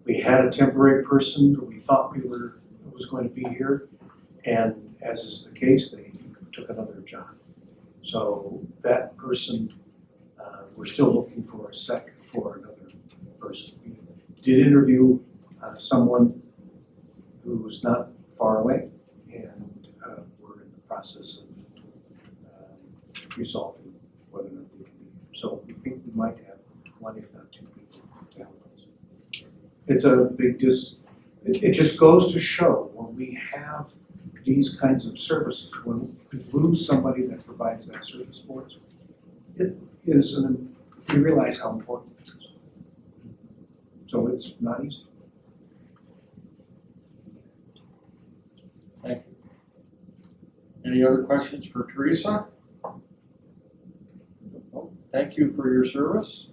We had a temporary person that we thought was going to be here, and as is the case, they took another job. So that person, we're still looking for another person. We did interview someone who was not far away, and we're in the process of resolving whether or not we can be. So we think we might have one, if not two people to help us. It's a big it just goes to show when we have these kinds of services, when we lose somebody that provides that service for us, we realize how important it is. So it's not easy. Thank you. Any other questions for Teresa? No. Thank you for your service.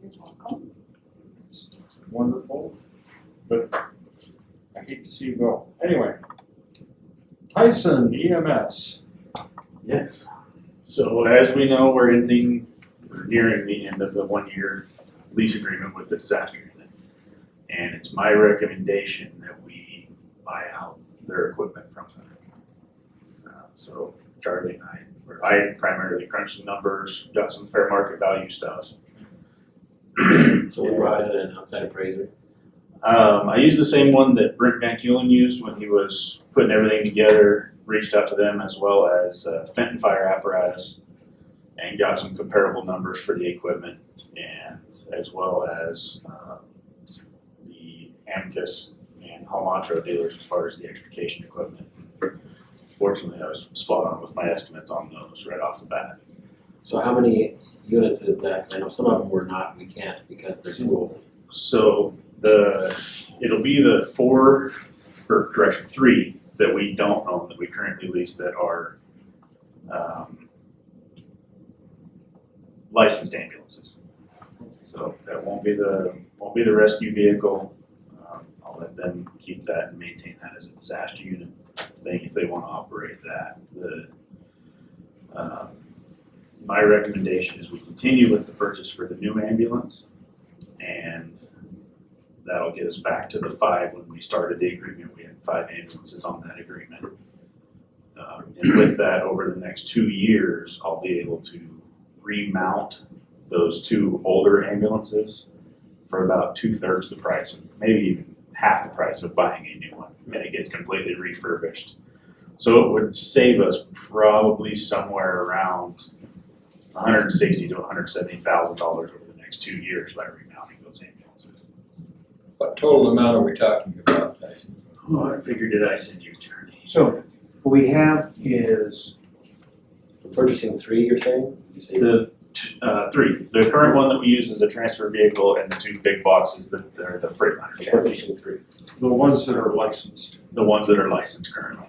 You're welcome. It's wonderful, but I hate to see you go. Anyway, Tyson, EMS. Yes. So as we know, we're nearing the end of the 1-year lease agreement with the disaster unit. And it's my recommendation that we buy out their equipment from them. So Charlie and I primarily crunched some numbers, got some fair market value stuff. So we brought in an outside appraiser. I used the same one that Brent Van Keulen used when he was putting everything together, reached out to them as well as Fenton Fire Apparatus, and got some comparable numbers for the equipment. and as well as the Amicus and Halmatro dealers as far as the extrication equipment. Fortunately, I was spot on with my estimates on those right off the bat. So how many units is that? I know some of them were not, we can't because they're too old. So it'll be the three that we don't own, that we currently lease, that are licensed ambulances. So that won't be the rescue vehicle. I'll let them keep that and maintain that as a disaster unit thing if they want to operate that. My recommendation is we continue with the purchase for the new ambulance, and that'll get us back to the 5 when we started the agreement. We had 5 ambulances on that agreement. And with that, over the next 2 years, I'll be able to remount those 2 older ambulances for about 2/3 the price, maybe even half the price of buying a new one, and it gets completely refurbished. So it would save us probably somewhere around $160,000 to $170,000 over the next 2 years by remounting those ambulances. What total amount are we talking about, Tyson? What figure did I send you, Charlie? So what we have is, We're purchasing 3, you're saying? Did you say? The 3. The current one that we use is a transfer vehicle, and the 2 big boxes that are the Freightliner We're chassis. purchasing 3. The ones that are licensed. The ones that are licensed currently.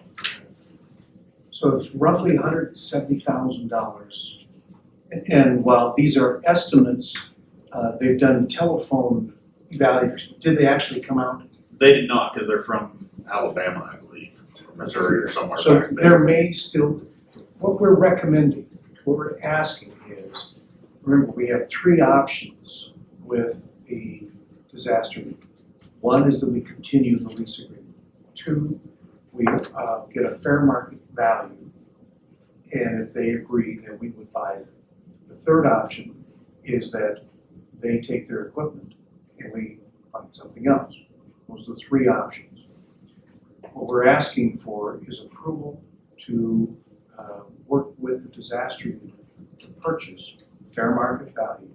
so it's roughly $170,000. And while these are estimates, they've done telephone evaluation. Did they actually come out? They did not, because they're from Alabama, I believe, or Missouri or somewhere So back there there. may still, what we're recommending, what we're asking is, remember, we have 3 options with the disaster. One is that we continue the lease agreement. 2, we get a fair market value, and if they agree, then we would buy it. The third option is that they take their equipment and we find something else. Those are the 3 options. What we're asking for is approval to work with the disaster unit to purchase fair market value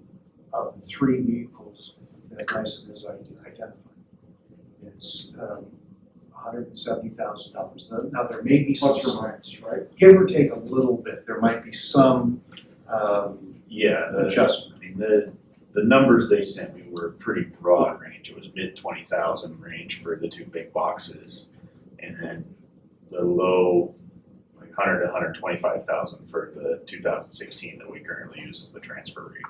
of the 3 vehicles that Tyson has identified. It's $170,000. Now there may be some, Plus or minus, right? give or take a little bit, there might be some adjustment. I mean, the numbers they sent me were pretty broad range. It was mid-20,000 range for the 2 big boxes, and then the low, like 100 to 125,000 for the 2016 that we currently use as the transfer rate.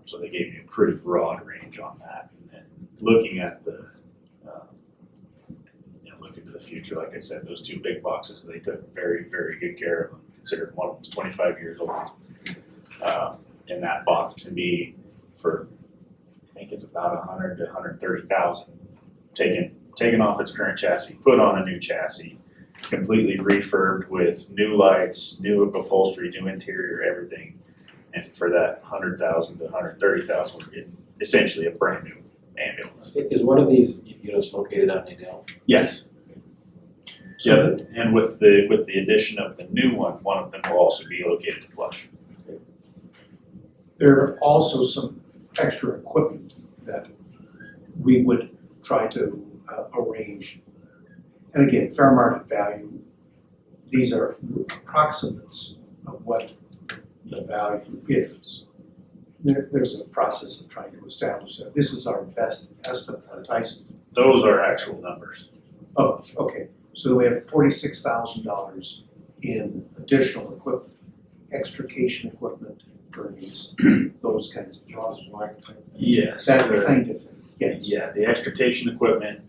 So they gave me a pretty broad range on that. And then looking at the, looking to the future, like I said, those 2 big boxes, they took very, very good care of them. Considered one of them was 25 years old. And that box to me, for I think it's about 100 to 130,000, taken off its current chassis, put on a new chassis, completely refurbed with new lights, new upholstery, new interior, everything. And for that 100,000 to 130,000, we're getting essentially a brand new ambulance. Is one of these units located out in Adel? Yes. Yeah, and with the addition of the new one of them will also be located in Flush. There are also some extra equipment that we would try to arrange. And again, fair market value, these are approximates of what the value is. There's a process of trying to establish that. This is our best estimate, Tyson. Those are actual numbers. Oh, okay. So we have $46,000 in additional equipment, extrication equipment, gurneys, those kinds of jobs, Yes. that kind of thing, yes. Yeah, the extrication equipment,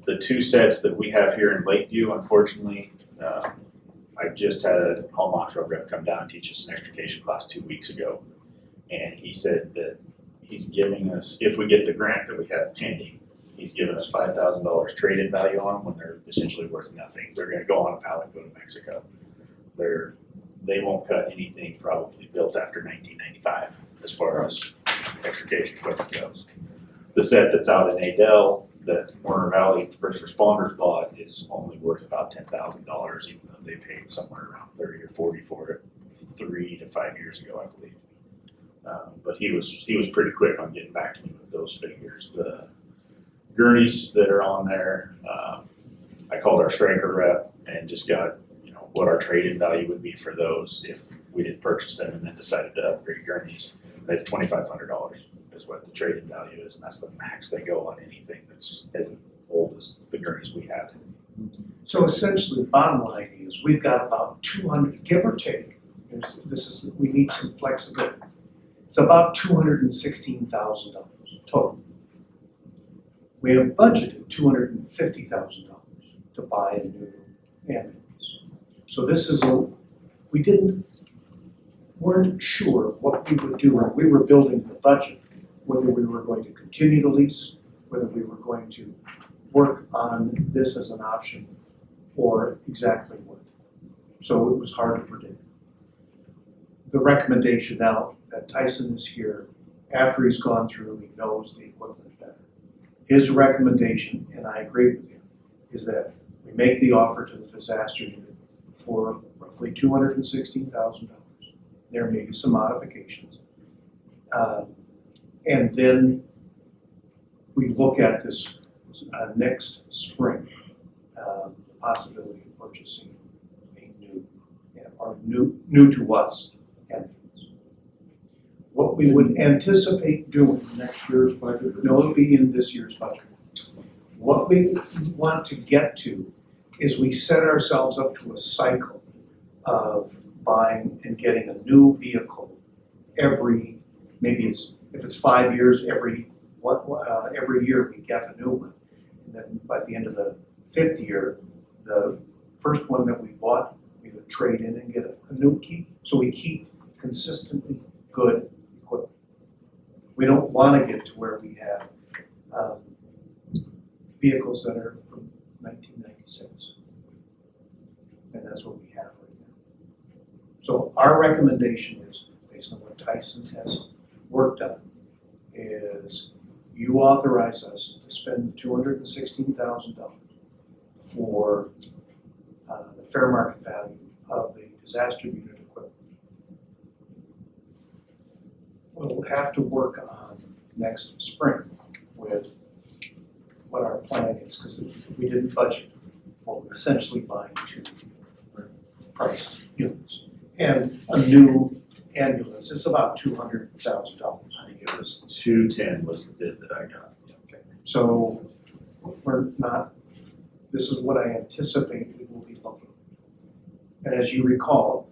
the 2 sets that we have here in Lakeview, unfortunately, I just had a Halmatro rep come down and teach us an extrication class 2 weeks ago. And he said that he's giving us, if we get the grant that we have pending, he's given us $5,000 trade-in value on them when they're essentially worth nothing. They're gonna go on a pallet and go to Mexico. They won't cut anything probably built after 1995 as far as extrication equipment goes. The set that's out in Adel that Warner Valley First Responders bought is only worth about $10,000, even though they paid somewhere around 30 or 40 for it 3 to 5 years ago, I believe. But he was pretty quick on getting back to me with those figures. The gurneys that are on there, I called our striker rep and just got, what our trade-in value would be for those if we did purchase them and then decided to upgrade gurneys. That's $2,500 is what the trade-in value is, and that's the max they go on anything that's as old as the gurneys we have. So essentially, bottom line is, we've got about 200, give or take, we need some flexibility. It's about $216,000 total. We have budgeted $250,000 to buy a new ambulance. So this is weren't sure what we would do when we were building the budget, whether we were going to continue to lease, whether we were going to work on this as an option, or exactly what. So it was hard to predict. The recommendation now that Tyson is here, after he's gone through, he knows the equipment better. His recommendation, and I agree with him, is that we make the offer to the disaster unit for roughly $216,000. There may be some modifications. And then we look at this next spring, the possibility of purchasing a new to us ambulance. What we would anticipate doing, Next year's budget? no, it'll be in this year's budget. What we want to get to is we set ourselves up to a cycle of buying and getting a new vehicle every, if it's 5 years, every year we get a new one. And then by the end of the 5th year, the first one that we bought, we would trade in and get a new key. So we keep consistently good equipment. We don't want to get to where we have vehicles that are from 1996. And that's what we have right now. So our recommendation is, based on what Tyson has worked on, is you authorize us to spend $216,000 for the fair market value of the disaster unit equipment. We'll have to work on next spring with what our plan is, because we didn't budget for essentially buying 2 price units. And a new ambulance is about $200,000. I think it was 210 was the bid that I got. Okay. So this is what I anticipate we will be looking. And as you recall,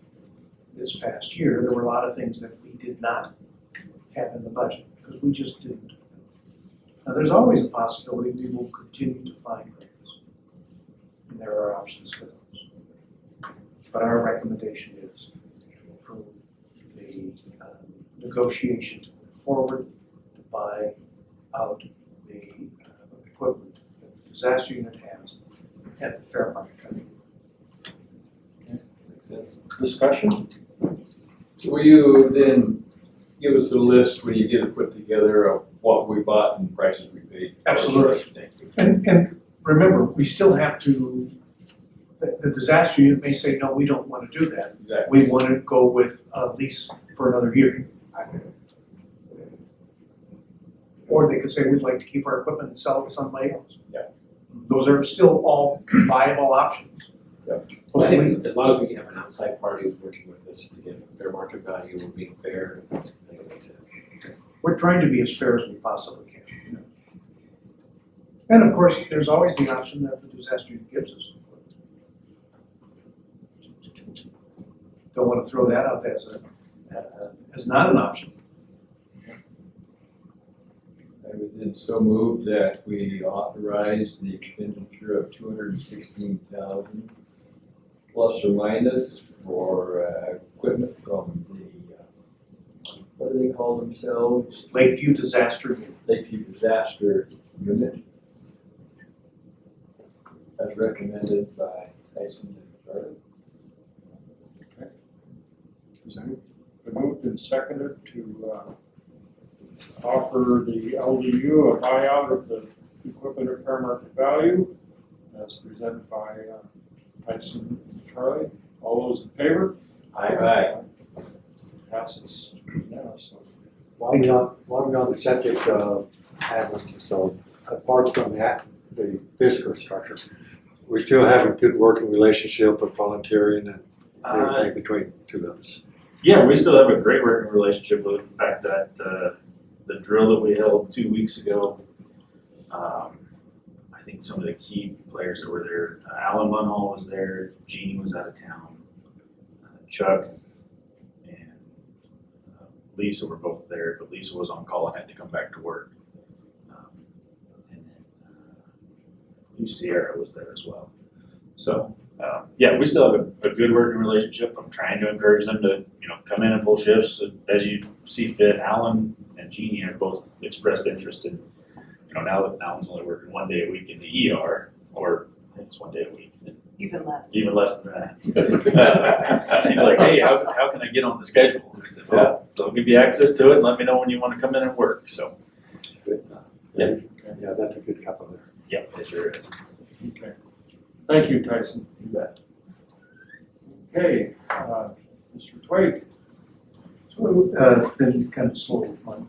this past year, there were a lot of things that we did not have in the budget because we just didn't. Now, there's always a possibility we will continue to find grants, and there are options for those. But our recommendation is to approve the negotiation to move forward to buy out the equipment that the disaster unit has at the fair market value. Makes sense. Discussion? Will you then give us a list when you get it put together of what we bought and prices we paid? Absolutely. Thank you. And remember, we still have to, the disaster unit may say, no, we don't want to do that. Exactly. We want to go with a lease for another year. Or they could say, we'd like to keep our equipment and sell it to somebody else. Yeah. Those are still all viable options. Yeah. Well, I Hopefully, think as long as we can have an outside party who's working with us to get a fair market value and being fair, I think it makes sense. we're trying to be as fair as we possibly can. And of course, there's always the option that the disaster unit gives us. Don't want to throw that out there as not an option. I would then so move that we authorize the expenditure of $216,000 plus or minus for equipment from the, what do they call themselves? Lakeview Disaster Unit. Lakeview Disaster Unit. As recommended by Tyson and Charlie. Been moved and seconded to offer the LDU a buyout of the equipment at fair market value as presented by Tyson and Charlie. All those in favor? Aye. Passes unanimously. While we're on the subject of ambulance, so apart from that, the fiscal structure, we still have a good working relationship with volunteering and everything between the two of us. Yeah, we still have a great working relationship with the fact that the drill that we held 2 weeks ago, I think some of the key players that were there, Alan Munhall was there, Jeannie was out of town, Chuck and Lisa were both there, but Lisa was on call and had to come back to work. And then I believe Sierra was there as well. So yeah, we still have a good working relationship. I'm trying to encourage them to, come in and pull shifts as you see fit. Alan and Jeannie have both expressed interest in, now that Alan's only working 1 day a week in the ER, or I think it's 1 day a week. Even less. Even less than that. He's like, hey, how can I get on the schedule? I said, well, they'll give you access to it and let me know when you want to come in and work. So, Yeah, that's a good couple there. yeah, it sure is. Okay. Thank you, Tyson. You bet. Okay, Mr. Twig. So, it's been kind of slow month.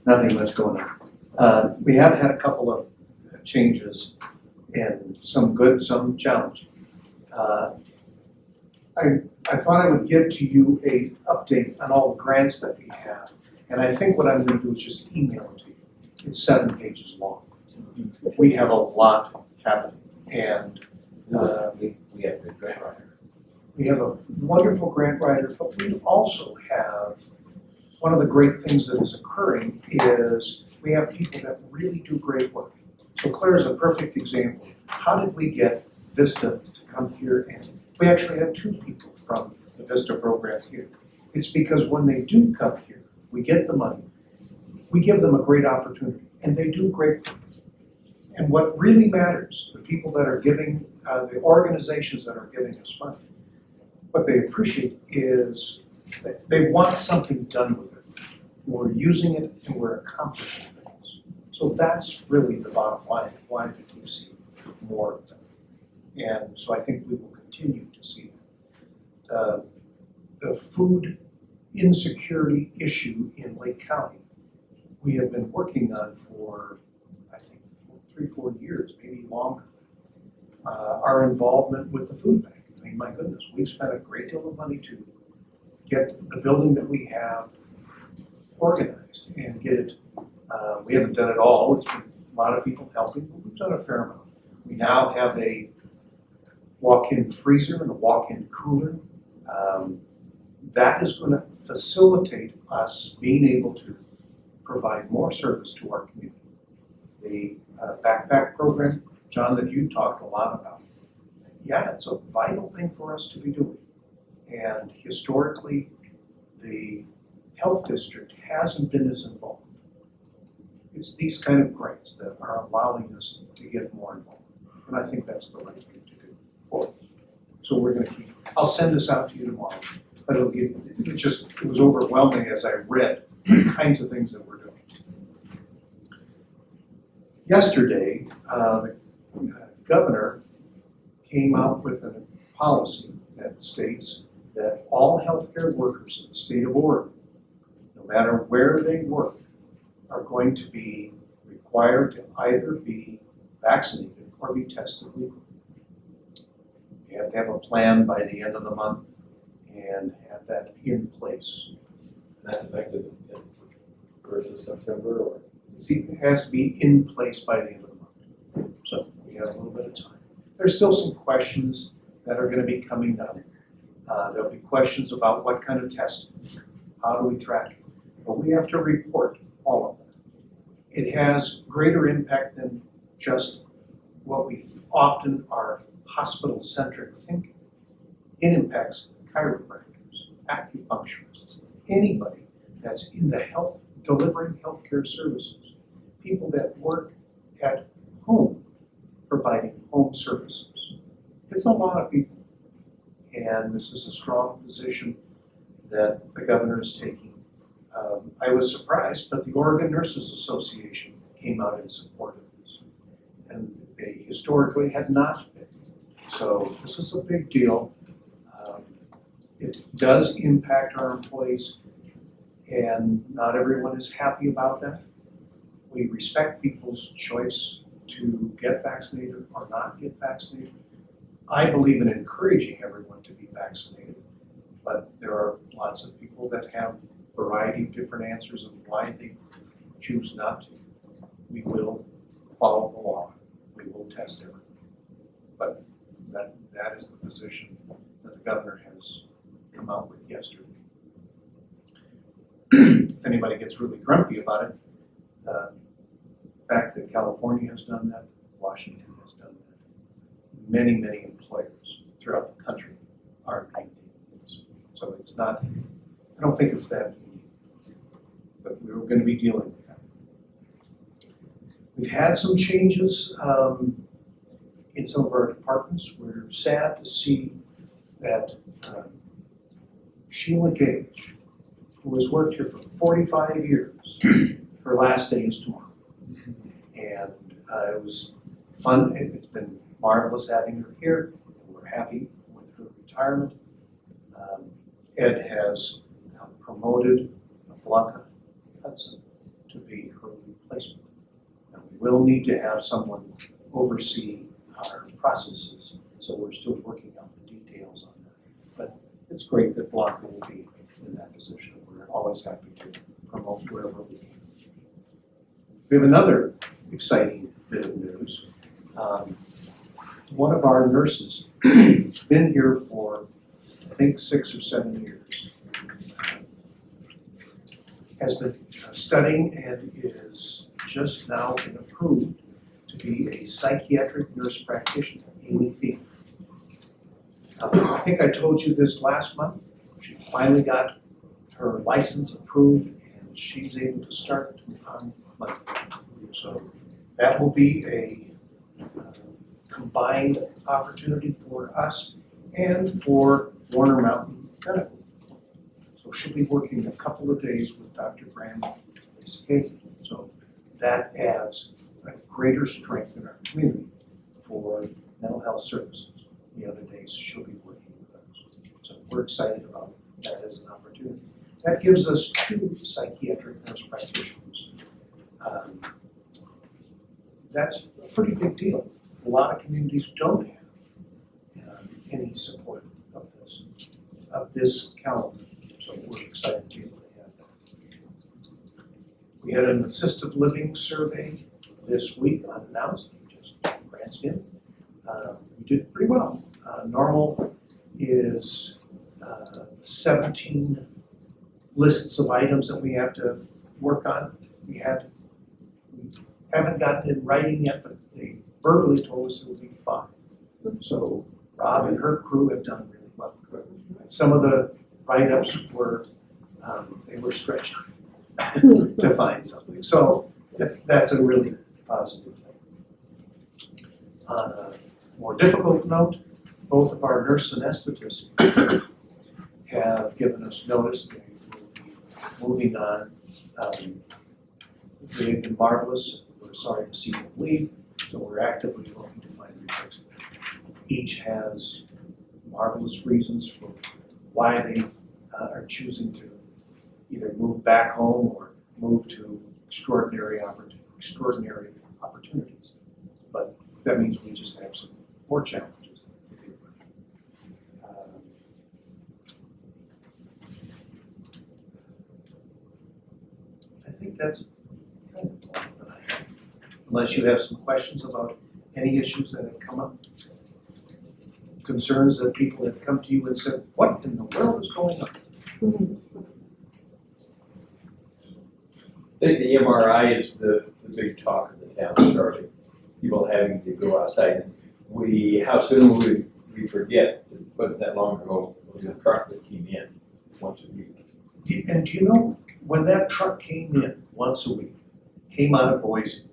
Nothing much going on. We have had a couple of changes, and some good, some challenging. I thought I would give to you a update on all the grants that we have, and I think what I'm going to do is just email it to you. It's 7 pages long. We have a lot happening, and We have a good grant writer. we have a wonderful grant writer, but we also have, one of the great things that is occurring is we have people that really do great work. So Claire's a perfect example. How did we get Vista to come here? And we actually had 2 people from the Vista program here. It's because when they do come here, we get the money, we give them a great opportunity, and they do great work. And what really matters, the people that are giving, the organizations that are giving us money, what they appreciate is that they want something done with it. We're using it and we're accomplishing things. So that's really the bottom line, why we keep seeing more of them. And so I think we will continue to see that. The food insecurity issue in Lake County, we have been working on for, I think, 3-4 years, maybe longer. Our involvement with the food bank. I mean, my goodness, we've spent a great deal of money to get the building that we have organized and get it, we haven't done it all, it's been a lot of people helping, but we've done a fair amount. We now have a walk-in freezer and a walk-in cooler. That is going to facilitate us being able to provide more service to our community. The backpack program, John, that you talked a lot about, yeah, it's a vital thing for us to be doing. And historically, the health district hasn't been as involved. It's these kind of grants that are allowing us to get more involved. And I think that's the right thing to do for us. So we're gonna keep, I'll send this out to you tomorrow, but it was overwhelming as I read the kinds of things that we're doing. Yesterday, the governor came out with a policy that states that all healthcare workers in the state of Oregon, no matter where they work, are going to be required to either be vaccinated or be tested weekly. You have to have a plan by the end of the month and have that in place. That's effective in 1st of September or? See, it has to be in place by the end of the month. So we have a little bit of time. There's still some questions that are going to be coming up. There'll be questions about what kind of testing, how do we track it, but we have to report all of that. It has greater impact than just what we often are hospital-centric thinking. It impacts chiropractors, acupuncturists, anybody that's in the health, delivering healthcare services, people that work at home, providing home services. It's a lot of people. And this is a strong position that the governor is taking. I was surprised, but the Oregon Nurses Association came out in support of this. And they historically had not been. So this is a big deal. It does impact our employees, and not everyone is happy about that. We respect people's choice to get vaccinated or not get vaccinated. I believe in encouraging everyone to be vaccinated, but there are lots of people that have a variety of different answers of why they choose not to. We will follow the law. We will test everyone. But that is the position that the governor has come out with yesterday. If anybody gets really grumpy about it, the fact that California has done that, Washington has done that, many, many employers throughout the country are mandating this. So it's not, I don't think it's that easy, but we're going to be dealing with that. We've had some changes in some of our departments. We're sad to see that Sheila Gage, who has worked here for 45 years, her last day is tomorrow. And it was fun. It's been marvelous having her here. We're happy with her retirement. Ed has promoted Blanca Hudson to be her replacement. Now, we will need to have someone oversee our processes, so we're still working out the details on that. But it's great that Blanca will be in that position. We're always happy to promote wherever we can. We have another exciting bit of news. One of our nurses, been here for, I think, 6 or 7 years, has been studying and is just now been approved to be a psychiatric nurse practitioner, Amy Fee. I think I told you this last month. She finally got her license approved and she's able to start on Monday. So that will be a combined opportunity for us and for Warner Mountain Medical. So she'll be working a couple of days with Dr. Graham. So that adds a greater strength in our community for mental health services. The other days she'll be working with us. So we're excited about that as an opportunity. That gives us 2 psychiatric nurse practitioners. That's a pretty big deal. A lot of communities don't have any support of this caliber. So we're excited to be able to have that. We had an assisted living survey this week unannounced, just glanced in. We did pretty well. Normal is 17 lists of items that we have to work on. We haven't gotten in writing yet, but they verbally told us it would be 5. So Rob and her crew have done really well. And some of the write-ups were, they were stretching to find something. So that's a really positive thing. On a more difficult note, both of our nurse anesthetists have given us notice that we will be moving on. They've been marvelous. We're sorry to see them leave, so we're actively looking to find replacement. Each has marvelous reasons for why they are choosing to either move back home or move to extraordinary opportunities. But that means we just have some more challenges to deal with. I think that's kind of all that I have. Unless you have some questions about any issues that have come up. Concerns that people have come to you and said, what in the world is going on? I think the MRI is the big talk of the town starting. People having to go outside. How soon will we forget? It wasn't that long ago, it was a truck that came in once a week. And do you know, when that truck came in once a week, came out of Boise,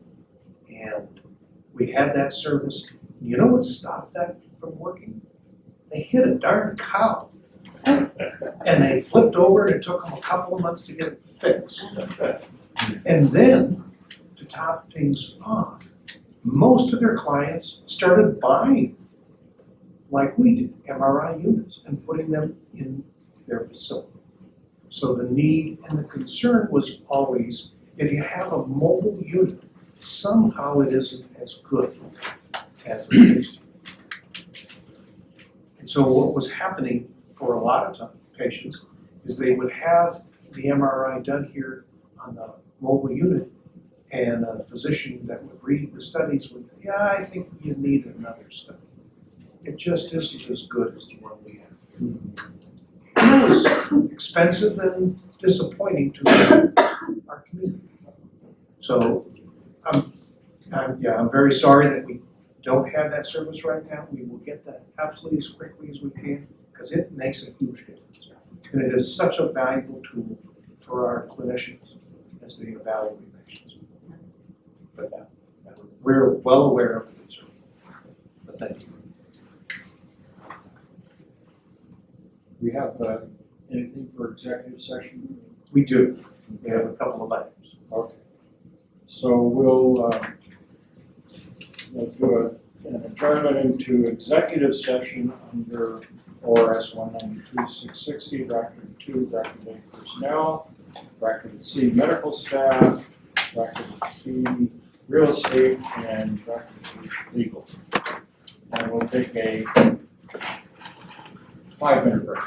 and we had that service, you know what stopped that from working? They hit a darn cow. And they flipped over and it took them a couple of months to get it fixed. And then, to top things off, most of their clients started buying, like we did, MRI units and putting them in their facility. So the need and the concern was always, if you have a mobile unit, somehow it isn't as good as it used to. And so what was happening for a lot of patients is they would have the MRI done here on the mobile unit, and a physician that would read the studies would, yeah, I think you need another study. It just isn't as good as the one we have. It was expensive and disappointing to our community. So I'm very sorry that we don't have that service right now. We will get that absolutely as quickly as we can, because it makes a huge difference. And it is such a valuable tool for our clinicians as they evaluate patients. But we're well aware of the concern. But thank you. We have anything for executive session? We do. We have a couple of items. Okay. So we'll do an adjournment into executive session under ORS 192-660, bracket 2, bracket A personnel, bracket C medical staff, bracket C real estate, and bracket D legal. And we'll take a 5-minute break.